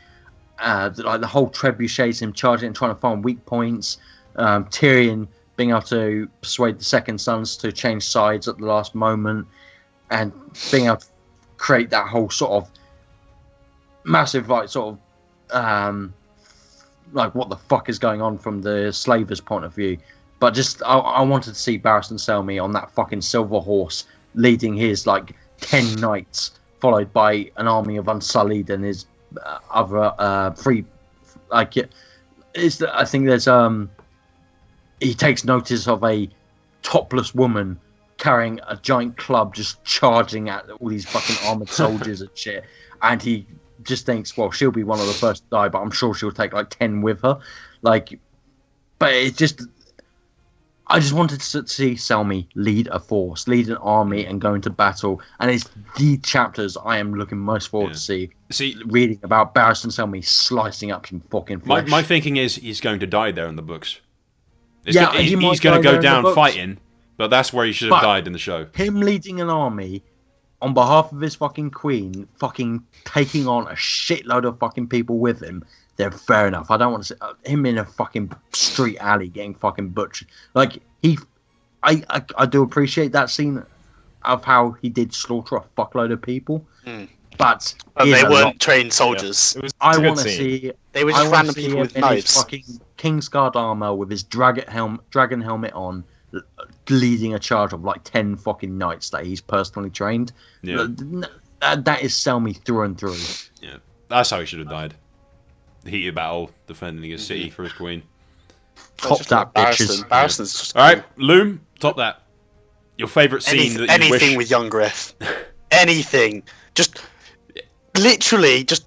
Speaker 4: like the whole trebuchets, him charging and trying to find weak points. Tyrion being able to persuade the Second Sons to change sides at the last moment, and being able to create that whole sort of massive, like, sort of like, what the fuck is going on from the slavers' point of view. But just I wanted to see Barristan Selmy on that fucking silver horse leading his like 10 knights, followed by an army of Unsullied and his other free, like, I think there's he takes notice of a topless woman carrying a giant club just charging at all these fucking armored soldiers and shit, and he just thinks, well, she'll be one of the first to die, but I'm sure she'll take like 10 with her. Like, but it just, I just wanted to see Selmy lead a force, lead an army, and go into battle. And it's the chapters I am looking most forward to see reading about Barristan Selmy slicing up some fucking flesh.
Speaker 2: My thinking is he's going to die there in the books. He's
Speaker 4: to
Speaker 2: going to go down fighting, but that's where he should have died in the show.
Speaker 4: Him leading an army on behalf of his fucking queen, fucking taking on a shitload of fucking people with him, then fair enough. I don't want to see him in a fucking street alley getting fucking butchered. Like, I do appreciate that scene of how he did slaughter a fuckload of people, but
Speaker 3: they weren't trained soldiers.
Speaker 1: Yeah.
Speaker 4: I want to see.
Speaker 3: They were just random people with knives.
Speaker 4: Fucking Kingsguard armor with his dragon helmet on, leading a charge of like 10 fucking knights that he's personally trained.
Speaker 2: Yeah.
Speaker 4: That is Selmy through and through.
Speaker 2: Yeah, that's how he should have died. The heated battle, defending his city for his queen.
Speaker 4: Top that, bitches.
Speaker 3: Barristan's just
Speaker 2: All right, Loom, top that. Your favourite scene that you
Speaker 3: anything
Speaker 2: wish...
Speaker 3: with young Griff. Anything. Just literally just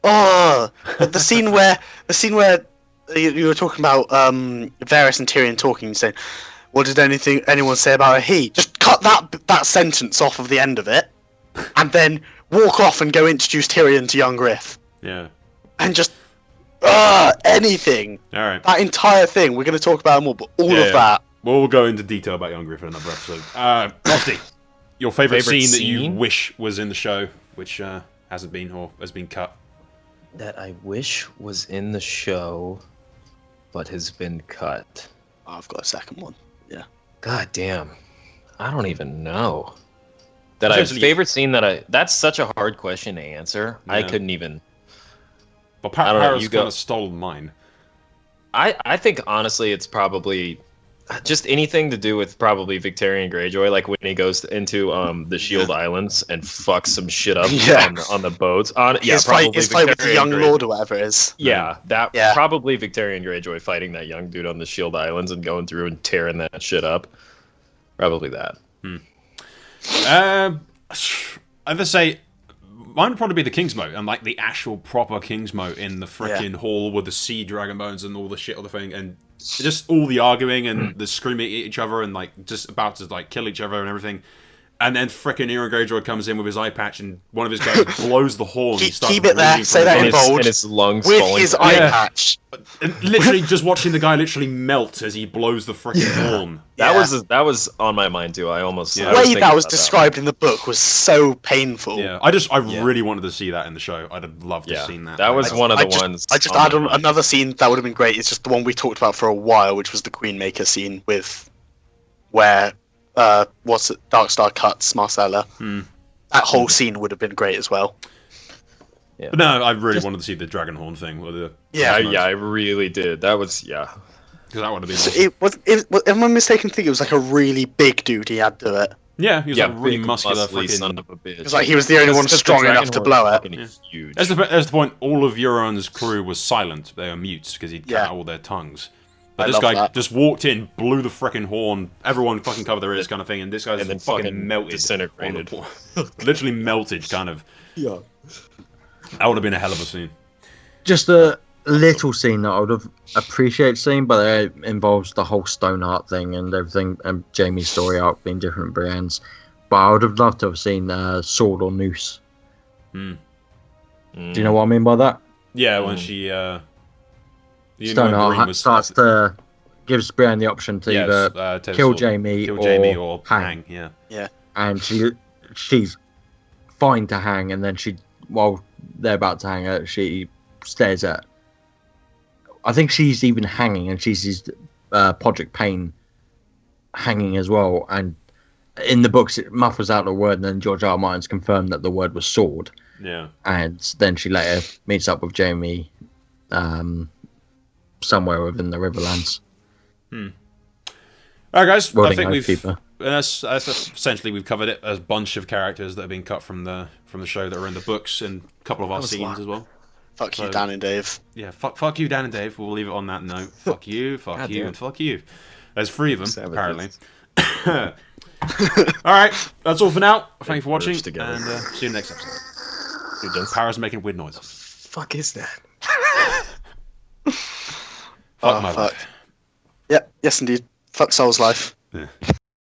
Speaker 3: the scene where you were talking about Varys and Tyrion talking, saying, what did anyone say about a he? Just cut that sentence off of the end of it, and then walk off and go introduce Tyrion to young Griff.
Speaker 2: Yeah.
Speaker 3: And just anything.
Speaker 2: All right.
Speaker 3: That entire thing. We're going to talk about more, but all of that.
Speaker 2: We'll go into detail about young Griff in another episode. Lofty, your favourite scene that you wish was in the show, which hasn't been or has been cut.
Speaker 5: That I wish was in the show, but has been cut.
Speaker 3: I've got a second one. Yeah.
Speaker 5: God damn. I don't even know. Favorite scene that's such a hard question to answer. Yeah. I couldn't even.
Speaker 2: But Paris kind of stole mine.
Speaker 1: I think honestly it's probably just anything to do with probably Victarion Greyjoy, like when he goes into the Shield Islands and fucks some shit up on the boats.
Speaker 3: His fight with the young Lord or whatever it is.
Speaker 1: Probably Victarion Greyjoy fighting that young dude on the Shield Islands and going through and tearing that shit up. Probably that.
Speaker 2: I'd just say mine would probably be the King's Moat, and like the actual proper King's Moat in the freaking hall with the sea dragon bones and all the shit on the thing, and just all the arguing and the screaming at each other and like just about to like kill each other and everything. And then frickin' Euron Greyjoy comes in with his eye patch, and one of his guys blows the horn.
Speaker 3: Keep it there. Say that in bold.
Speaker 1: And his lungs
Speaker 3: with
Speaker 1: falling
Speaker 3: his eye patch.
Speaker 2: And literally just watching the guy literally melt as he blows the frickin' horn.
Speaker 1: That was on my mind too. I almost
Speaker 3: the way that was described in the book was so painful.
Speaker 2: Yeah, I really wanted to see that in the show. I'd have loved to have seen that.
Speaker 1: That was one of the ones.
Speaker 3: I just add on another scene that would have been great. It's just the one we talked about for a while, which was the Queenmaker scene with where. Darkstar cuts Marcella. That whole scene would have been great as well.
Speaker 2: Yeah. But no, I really wanted to see the Dragonhorn thing.
Speaker 1: I really did. That was because
Speaker 2: that would have been.
Speaker 3: Awesome. Am I mistaken? I think it was like a really big dude he had to it.
Speaker 2: Yeah, he was like a really muscular
Speaker 1: son of a bitch.
Speaker 3: It was like he was the only one strong enough to blow it.
Speaker 1: Huge.
Speaker 2: That's the point. All of Euron's crew was silent. They were mutes because he'd cut out all their tongues. But this guy just walked in, blew the frickin' horn, everyone fucking covered their ears kind of thing, and this guy's then fucking melted.
Speaker 1: Disintegrated.
Speaker 2: Literally melted, kind of. Yeah. That would have been a hell of a scene.
Speaker 4: Just a little scene that I would have appreciated seeing, but it involves the whole Stoneheart thing and everything, and Jaime's story arc being different brands. But I would have loved to have seen Sword or Noose. Do you know what I mean by that?
Speaker 2: Yeah, when she...
Speaker 4: Stoneheart starts to gives Brienne the option to either kill Jaime or hang.
Speaker 2: Yeah.
Speaker 4: And she's fine to hang, and then while they're about to hang her, she stares at. I think she's even hanging, and she sees Podrick Payne hanging as well. And in the books, it muffles out the word, and then George R. R. Martin's confirmed that the word was sword.
Speaker 2: Yeah.
Speaker 4: And then she later meets up with Jamie somewhere within the Riverlands.
Speaker 2: All right, guys.
Speaker 4: Welding
Speaker 2: I think
Speaker 4: Oathkeeper.
Speaker 2: that's essentially we've covered it. A bunch of characters that have been cut from the show that are in the books, and a couple of our scenes as well.
Speaker 3: Fuck you,
Speaker 2: So-
Speaker 3: Dan and Dave.
Speaker 2: Yeah, fuck you, Dan and Dave. We'll leave it on that note. Fuck you, fuck
Speaker 5: God
Speaker 2: you,
Speaker 5: damn.
Speaker 2: and fuck you. There's 3 of them,
Speaker 5: Savages.
Speaker 2: apparently. All right, that's all for now. Thank you for watching,
Speaker 5: Merged together.
Speaker 2: and see you in the next episode.
Speaker 5: Who does?
Speaker 2: Power's making weird noises.
Speaker 5: Fuck is that?
Speaker 2: Fuck my
Speaker 3: fuck.
Speaker 2: life.
Speaker 3: Yep, yes indeed. Fuck Soul's life.
Speaker 2: Yeah.